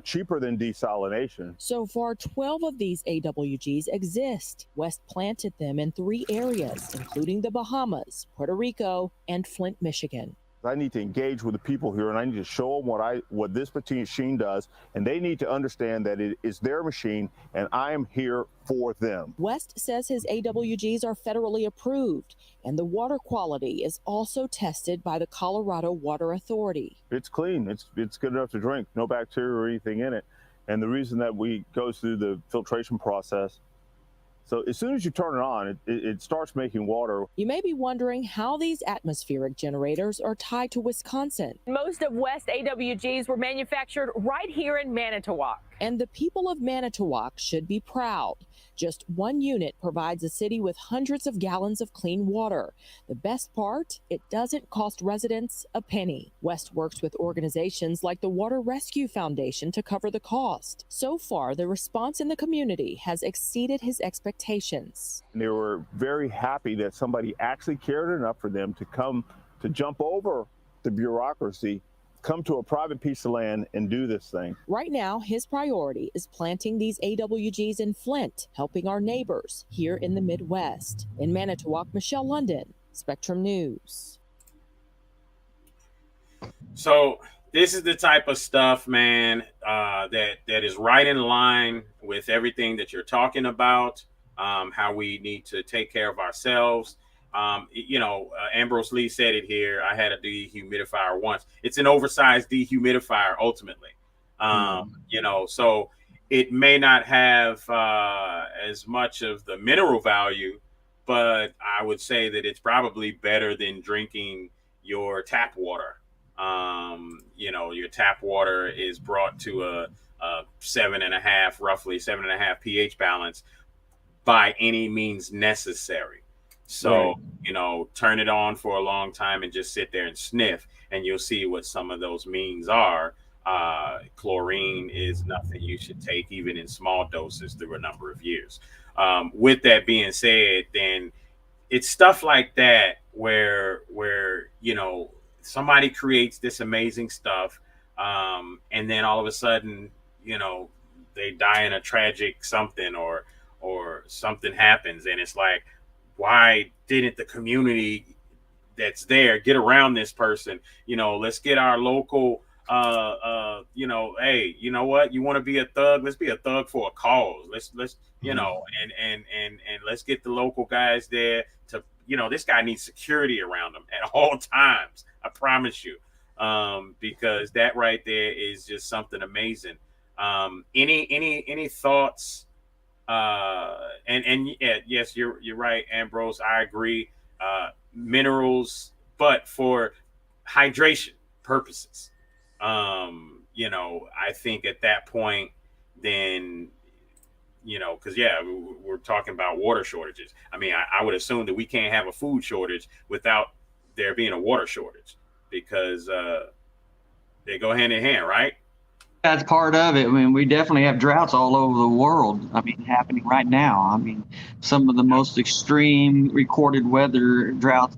S20: cheaper than desalination.
S19: So far, 12 of these AWGs exist. West planted them in 3 areas, including the Bahamas, Puerto Rico, and Flint, Michigan.
S20: I need to engage with the people here, and I need to show them what this machine does, and they need to understand that it is their machine, and I am here for them.
S19: West says his AWGs are federally approved, and the water quality is also tested by the Colorado Water Authority.
S20: It's clean. It's good enough to drink. No bacteria or anything in it. And the reason that we go through the filtration process, so as soon as you turn it on, it starts making water.
S19: You may be wondering how these atmospheric generators are tied to Wisconsin.
S21: Most of West AWGs were manufactured right here in Manitowoc.
S19: And the people of Manitowoc should be proud. Just 1 unit provides a city with hundreds of gallons of clean water. The best part, it doesn't cost residents a penny. West works with organizations like the Water Rescue Foundation to cover the cost. So far, the response in the community has exceeded his expectations.
S20: They were very happy that somebody actually cared enough for them to come to jump over the bureaucracy, come to a private piece of land and do this thing.
S19: Right now, his priority is planting these AWGs in Flint, helping our neighbors here in the Midwest. In Manitowoc, Michelle London, Spectrum News.
S11: So this is the type of stuff, man, that is right in line with everything that you're talking about, how we need to take care of ourselves. Ambrose Lee said it here. I had a dehumidifier once. It's an oversized dehumidifier ultimately. So it may not have as much of the mineral value, but I would say that it's probably better than drinking your tap water. Your tap water is brought to a 7.5, roughly 7.5 pH balance by any means necessary. So, turn it on for a long time and just sit there and sniff, and you'll see what some of those means are. Chlorine is nothing you should take even in small doses through a number of years. With that being said, then it's stuff like that where somebody creates this amazing stuff, and then all of a sudden, they die in a tragic something, or something happens, and it's like, why didn't the community that's there get around this person? Let's get our local, hey, you know what, you want to be a thug, let's be a thug for a cause. Let's and let's get the local guys there to, this guy needs security around him at all times, I promise you, because that right there is just something amazing. Any thoughts? And yeah, yes, you're right, Ambrose, I agree. Minerals, but for hydration purposes, I think at that point, then, because we're talking about water shortages. I mean, I would assume that we can't have a food shortage without there being a water shortage, because they go hand in hand, right?
S6: That's part of it. I mean, we definitely have droughts all over the world. I mean, happening right now. I mean, some of the most extreme recorded weather droughts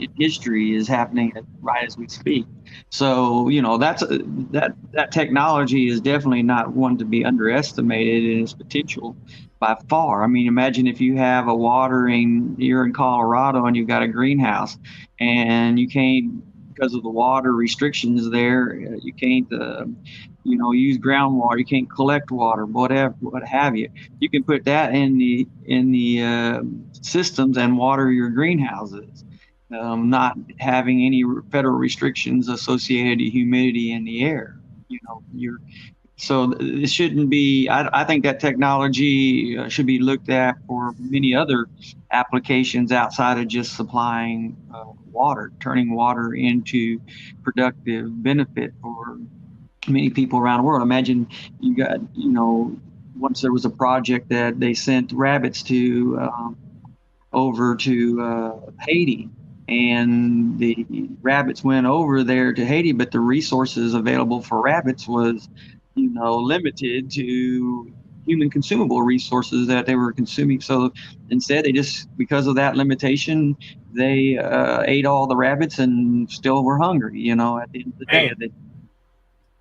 S6: in history is happening right as we speak. So, that technology is definitely not one to be underestimated in its potential by far. I mean, imagine if you have a watering, you're in Colorado and you've got a greenhouse, and you can't, because of the water restrictions there, you can't use groundwater, you can't collect water, whatever, what have you. You can put that in the systems and water your greenhouses, not having any federal restrictions associated to humidity in the air. So it shouldn't be. I think that technology should be looked at for many other applications outside of just supplying water, turning water into productive benefit for many people around the world. Imagine you got, once there was a project that they sent rabbits to over to Haiti, and the rabbits went over there to Haiti, but the resources available for rabbits was, limited to human consumable resources that they were consuming. So instead, they just, because of that limitation, they ate all the rabbits and still were hungry, at the end of the day.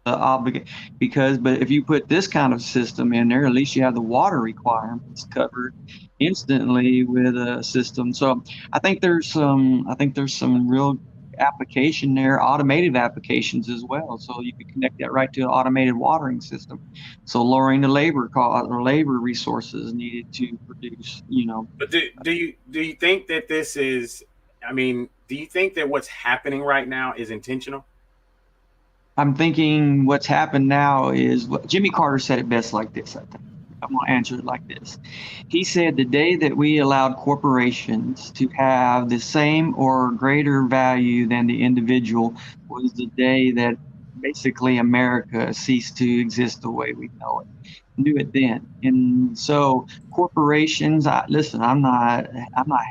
S6: But if you put this kind of system in there, at least you have the water requirements covered instantly with a system. So I think there's some real application there, automated applications as well. So you could connect that right to an automated watering system. So lowering the labor cost or labor resources needed to produce,
S11: But do you think that this is? I mean, do you think that what's happening right now is intentional?
S6: I'm thinking what's happened now is what Jimmy Carter said it best like this, I think. I'm going to answer it like this. He said the day that we allowed corporations to have the same or greater value than the individual was the day that basically America ceased to exist the way we know it. Do it then. And so corporations, listen, I'm not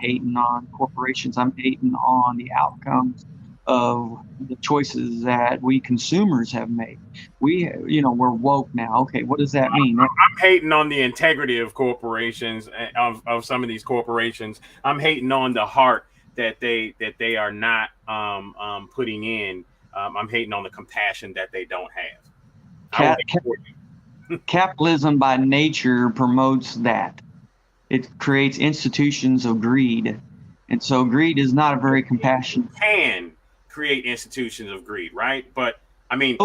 S6: hating on corporations. I'm hating on the outcomes of the choices that we consumers have made. We're woke now. Okay, what does that mean?
S11: I'm hating on the integrity of corporations, of some of these corporations. I'm hating on the heart that they are not putting in. I'm hating on the compassion that they don't have.
S6: Capitalism by nature promotes that. It creates institutions of greed. And so greed is not a very compassionate.
S11: Can create institutions of greed, right? But I mean,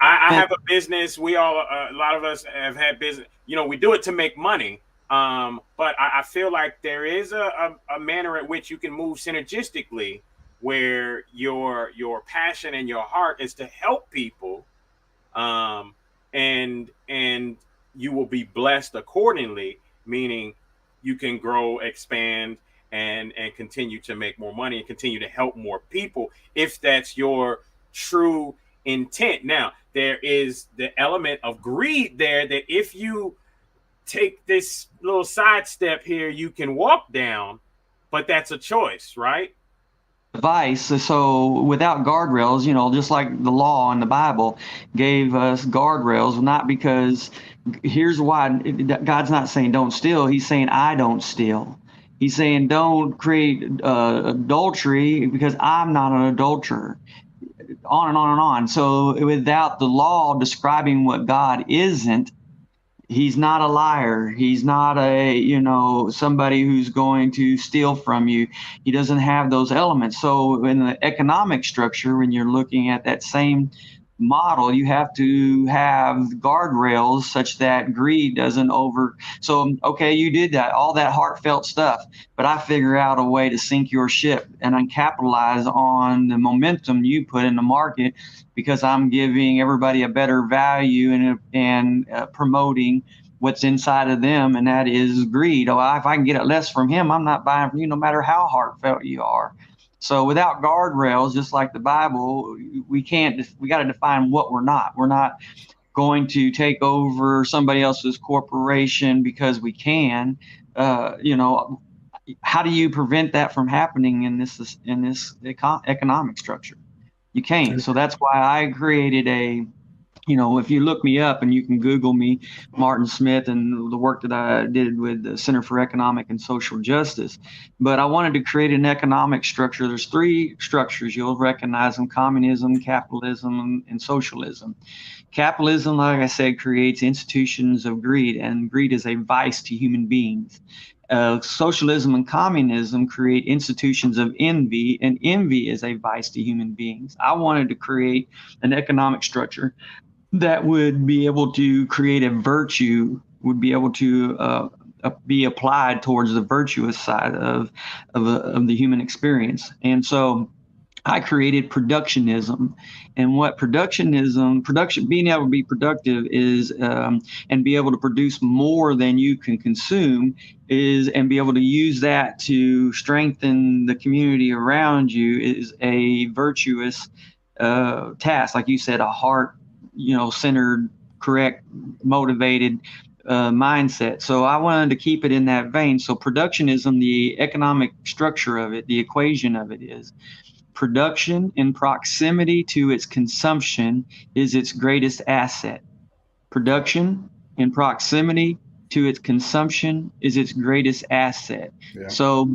S11: I have a business. We all, a lot of us have had business. We do it to make money. But I feel like there is a manner at which you can move synergistically, where your passion and your heart is to help people, and you will be blessed accordingly. Meaning, you can grow, expand, and continue to make more money and continue to help more people if that's your true intent. Now, there is the element of greed there that if you take this little sidestep here, you can walk down, but that's a choice, right?
S6: Vice. So without guardrails, just like the law in the Bible gave us guardrails, not because here's why God's not saying don't steal. He's saying I don't steal. He's saying don't create adultery because I'm not an adulterer. On and on and on. So without the law describing what God isn't, he's not a liar. He's not somebody who's going to steal from you. He doesn't have those elements. So in the economic structure, when you're looking at that same model, you have to have guardrails such that greed doesn't so okay, you did that, all that heartfelt stuff, but I figure out a way to sink your ship and I capitalize on the momentum you put in the market because I'm giving everybody a better value and promoting what's inside of them, and that is greed. Oh, if I can get it less from him, I'm not buying from you, no matter how heartfelt you are. So without guardrails, just like the Bible, we got to define what we're not. We're not going to take over somebody else's corporation because we can. How do you prevent that from happening in this economic structure? You can't. So that's why I created if you look me up and you can Google me, Martin Smith, and the work that I did with the Center for Economic and Social Justice. But I wanted to create an economic structure. There's three structures. You'll recognize them: communism, capitalism, and socialism. Capitalism, like I said, creates institutions of greed, and greed is a vice to human beings. Socialism and communism create institutions of envy, and envy is a vice to human beings. I wanted to create an economic structure that would be able to create a virtue, would be able to be applied towards the virtuous side of the human experience. And so I created productionism. And what production, being able to be productive is, and be able to produce more than you can consume is, and be able to use that to strengthen the community around you is a virtuous task. Like you said, a heart, centered, correct, motivated mindset. So I wanted to keep it in that vein. So productionism, the economic structure of it, the equation of it is production in proximity to its consumption is its greatest asset. Production in proximity to its consumption is its greatest asset. Yeah. So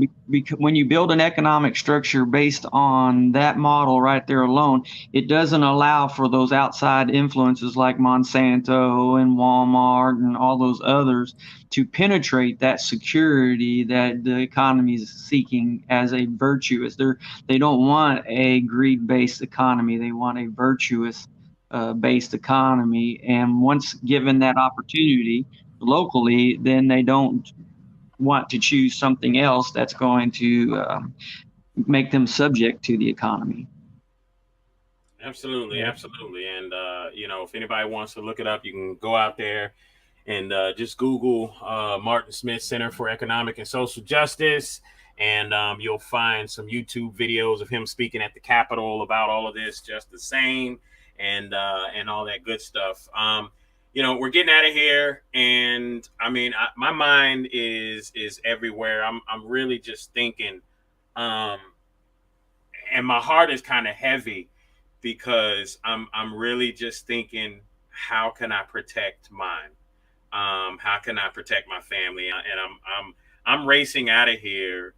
S6: when you build an economic structure based on that model right there alone, it doesn't allow for those outside influences like Monsanto and Walmart and all those others to penetrate that security that the economy is seeking as a virtuous. They don't want a greed-based economy. They want a virtuous based economy. And once given that opportunity locally, then they don't want to choose something else that's going to make them subject to the economy.
S11: Absolutely. And if anybody wants to look it up, you can go out there and just Google Martin Smith Center for Economic and Social Justice, and you'll find some YouTube videos of him speaking at the Capitol about all of this just the same, and all that good stuff. We're getting out of here, and I mean, my mind is everywhere. I'm really just thinking, and my heart is kind of heavy because I'm really just thinking, how can I protect mine? How can I protect my family? And I'm racing out of here.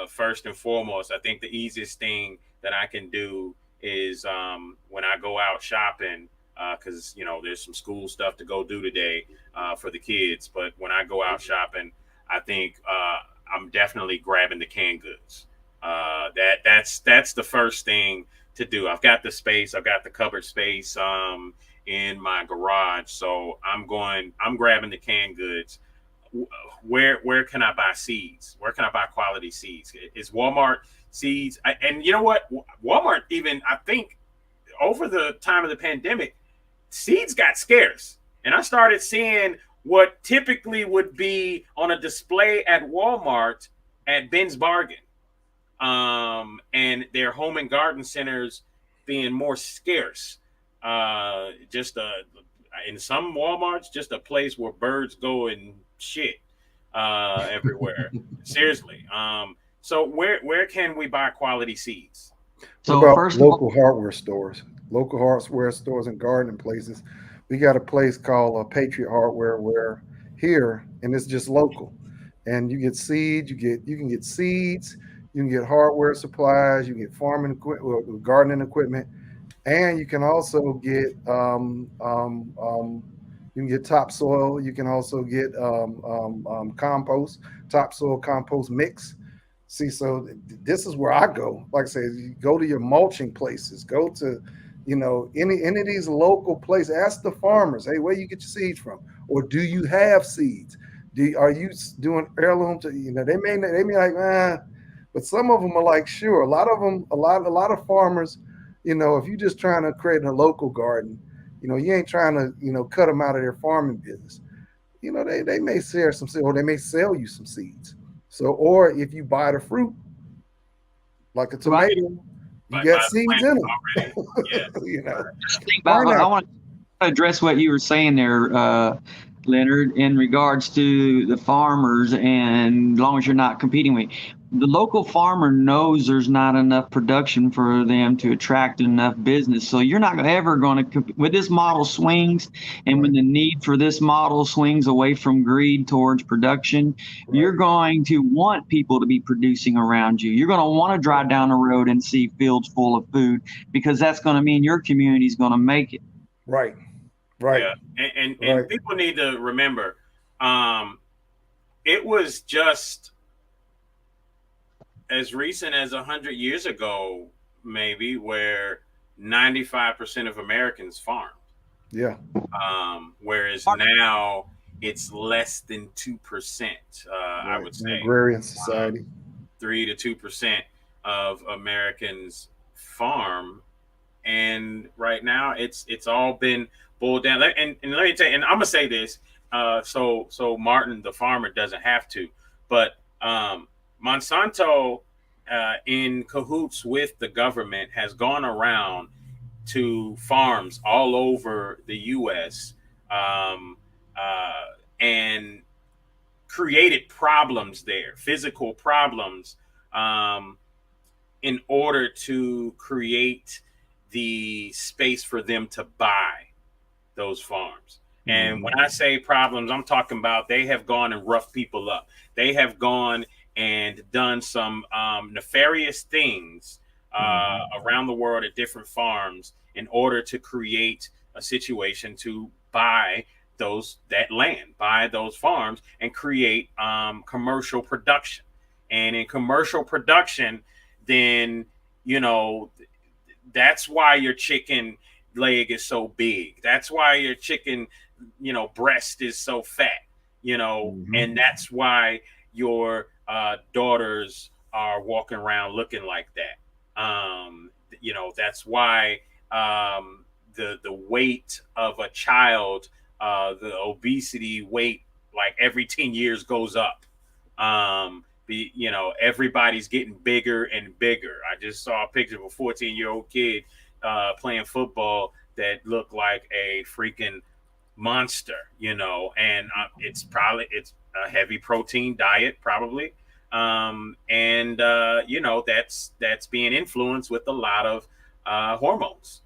S11: First and foremost, I think the easiest thing that I can do is when I go out shopping, because there's some school stuff to go do today for the kids. But when I go out shopping, I think I'm definitely grabbing the canned goods. That's the first thing to do. I've got the space. I've got the cupboard space in my garage, so I'm grabbing the canned goods. Where can I buy seeds? Where can I buy quality seeds? Is Walmart seeds? And you know what? Walmart, even, I think, over the time of the pandemic, seeds got scarce. And I started seeing what typically would be on a display at Walmart at Ben's Bargain. And their home and garden centers being more scarce. In some Walmarts, just a place where birds go and shit everywhere. Seriously. So where can we buy quality seeds?
S2: So what about local hardware stores? Local hardware stores and gardening places. We got a place called Patriot Hardware where here, and it's just local. and you get seeds. You can get seeds. You can get hardware supplies. You can get farming equipment, gardening equipment, and you can also get you can get topsoil. You can also get compost, topsoil compost mix. See, so this is where I go. Like I say, you go to your mulching places. Go to, any of these local places. Ask the farmers, hey, where you get your seeds from, or do you have seeds? Are you doing heirlooms? They may like, but some of them are like, sure. A lot of them, a lot of farmers, if you're just trying to create a local garden, you ain't trying to, cut them out of their farming business. They may share some seeds, or they may sell you some seeds. So, or if you buy the fruit, like a tomato, you got seeds in them.
S6: I want to address what you were saying there, Leonard, in regards to the farmers, and as long as you're not competing with the local farmer, knows there's not enough production for them to attract enough business. So you're not ever going to, with this model swings, and when the need for this model swings away from greed towards production, you're going to want people to be producing around you. You're going to want to drive down the road and see fields full of food, because that's going to mean your community is going to make it.
S2: Right.
S11: Yeah. And people need to remember, it was just as recent as 100 years ago, maybe, where 95% of Americans farmed.
S2: Yeah.
S11: Whereas now it's less than 2%. I would say
S2: agrarian society.
S11: 3 to 2% of Americans farm, and right now it's all been boiled down. And let me tell you, and I'm gonna say this, so Martin the farmer doesn't have to, but Monsanto, in cahoots with the government, has gone around to farms all over the U.S. And created problems there, physical problems, in order to create the space for them to buy those farms. And when I say problems, I'm talking about they have gone and roughed people up. They have gone and done some nefarious things around the world at different farms in order to create a situation to buy that land, buy those farms, and create commercial production. And in commercial production, then, that's why your chicken leg is so big. That's why your chicken, breast is so fat, and that's why your daughters are walking around looking like that. That's why the weight of a child, the obesity weight, like every 10 years goes up. Everybody's getting bigger and bigger. I just saw a picture of a 14-year-old kid playing football that looked like a freaking monster, and it's a heavy protein diet, probably. That's being influenced with a lot of hormones,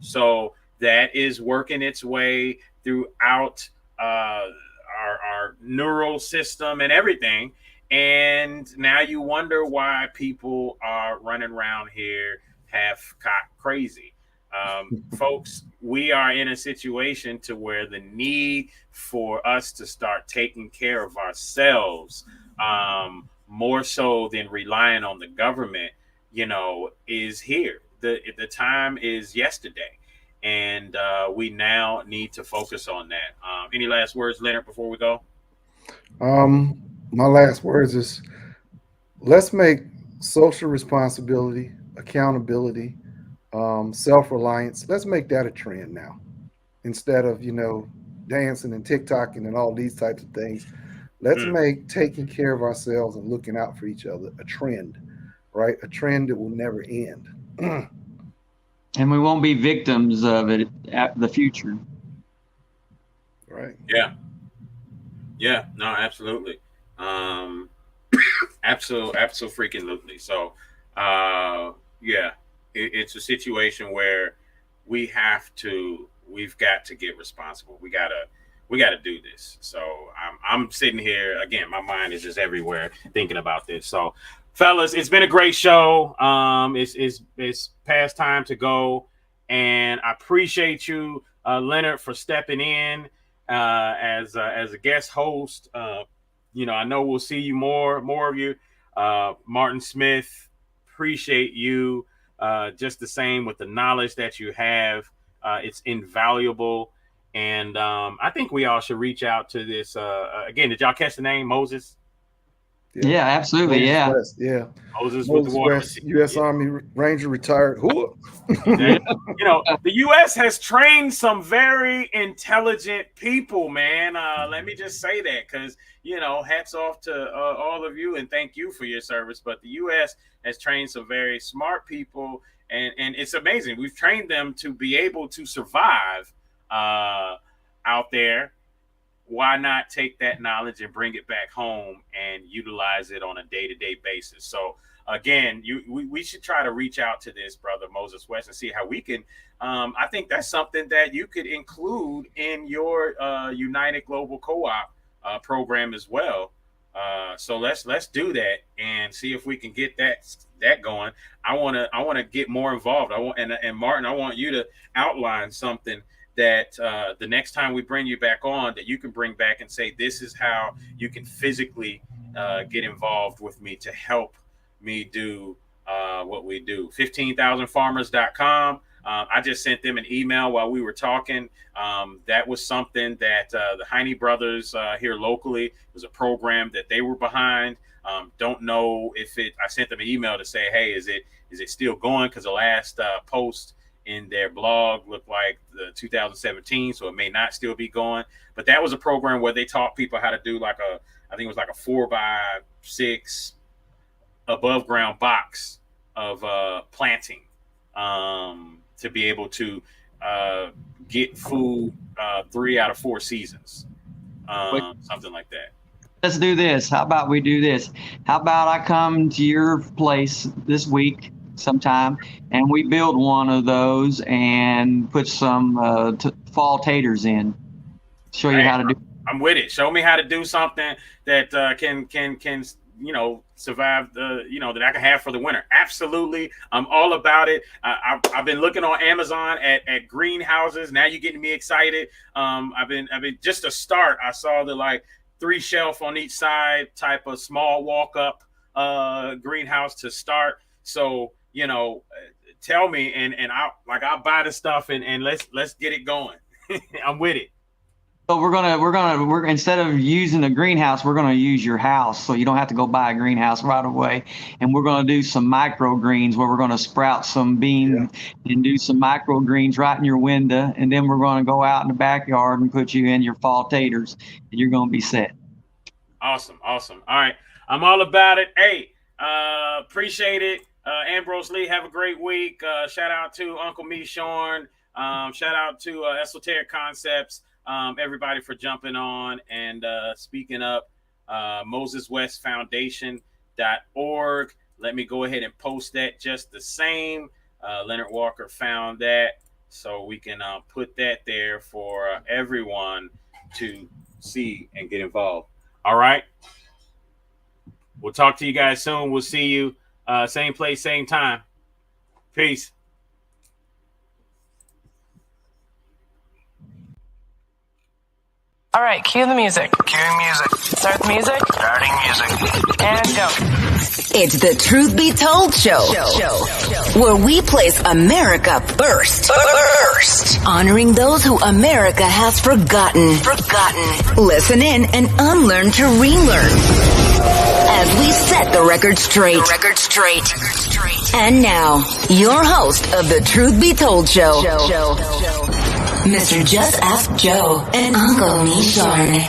S11: so that is working its way throughout our neural system and everything. And now you wonder why people are running around here half-cocked crazy. Folks, we are in a situation to where the need for us to start taking care of ourselves, more so than relying on the government, is here. The time is yesterday, and we now need to focus on that. Any last words, Leonard, before we go?
S2: My last words is, let's make social responsibility, accountability, self-reliance, let's make that a trend now, instead of dancing and TikToking and all these types of things. Let's make taking care of ourselves and looking out for each other a trend, right? A trend that will never end.
S6: And we won't be victims of it at the future.
S2: Right.
S11: Yeah, no, absolutely. Absolutely. So, it's a situation where we've got to get responsible. We gotta We got to do this. So I'm sitting here again. My mind is just everywhere thinking about this. So, fellas, it's been a great show. It's past time to go, and I appreciate you, Leonard, for stepping in as a guest host. I know we'll see you more of you. Martin Smith, appreciate you just the same with the knowledge that you have. It's invaluable. And I think we all should reach out to this. Again, did y'all catch the name, Moses?
S6: Yeah, absolutely.
S2: Moses
S6: Yeah.
S2: West, yeah.
S11: Moses with the water.
S2: West, U.S. Army Ranger retired. Who?
S11: The U.S. has trained some very intelligent people, man. Let me just say that because, hats off to all of you and thank you for your service. But the U.S. has trained some very smart people, and it's amazing. We've trained them to be able to survive out there. Why not take that knowledge and bring it back home and utilize it on a day-to-day basis? So again, we should try to reach out to this brother Moses West and see how we can. I think that's something that you could include in your United Global Co-op program as well. So let's do that and see if we can get that going. I want to get more involved. And Martin, I want you to outline something that the next time we bring you back on, that you can bring back and say, this is how you can physically get involved with me to help me do what we do. 15,000farmers.com. I just sent them an email while we were talking. That was something that the Heine brothers here locally, was a program that they were behind. Don't know if I sent them an email to say, hey, is it still going? Because the last post in their blog looked like the 2017, so it may not still be going. But that was a program where they taught people how to do I think it was like a 4x6 above ground box of planting to be able to get food 3 out of 4 seasons, something like that.
S6: Let's do this. How about we do this? How about I come to your place this week sometime and we build one of those and put some fall taters in. Show you how to do.
S11: I'm with it. Show me how to do something that can survive that I can have for the winter. Absolutely, I'm all about it. I've been looking on Amazon at greenhouses. Now you're getting me excited. I've been just to start. I saw the 3 shelf on each side type of small walk up greenhouse to start. So tell me and I'll buy the stuff and let's get it going. I'm with it.
S6: So we're gonna instead of using a greenhouse, we're gonna use your house, so you don't have to go buy a greenhouse right away. And we're gonna do some microgreens where we're gonna sprout some beans and do some microgreens right in your window, and then we're gonna go out in the backyard and put you in your fall taters, and you're gonna be set.
S11: Awesome. All right, I'm all about it. Hey, appreciate it. Ambrose Lee, have a great week. Shout out to Uncle Me Shorn. Shout out to Esoteric Concepts. Everybody for jumping on and speaking up. MosesWestFoundation.org. Let me go ahead and post that just the same. Leonard Walker found that, so we can put that there for everyone to see and get involved. All right. We'll talk to you guys soon. We'll see you same place, same time. Peace.
S3: All right, cue the music.
S4: Cue music.
S3: Start the music.
S4: Starting music.
S3: And go.
S5: It's the Truth Be Told show, where we place America first. Honoring those who America has forgotten. Listen in and unlearn to relearn. As we set the record straight. And now, your host of the Truth Be Told show, Mr. Just Ask Joe and Uncle Me Shorn.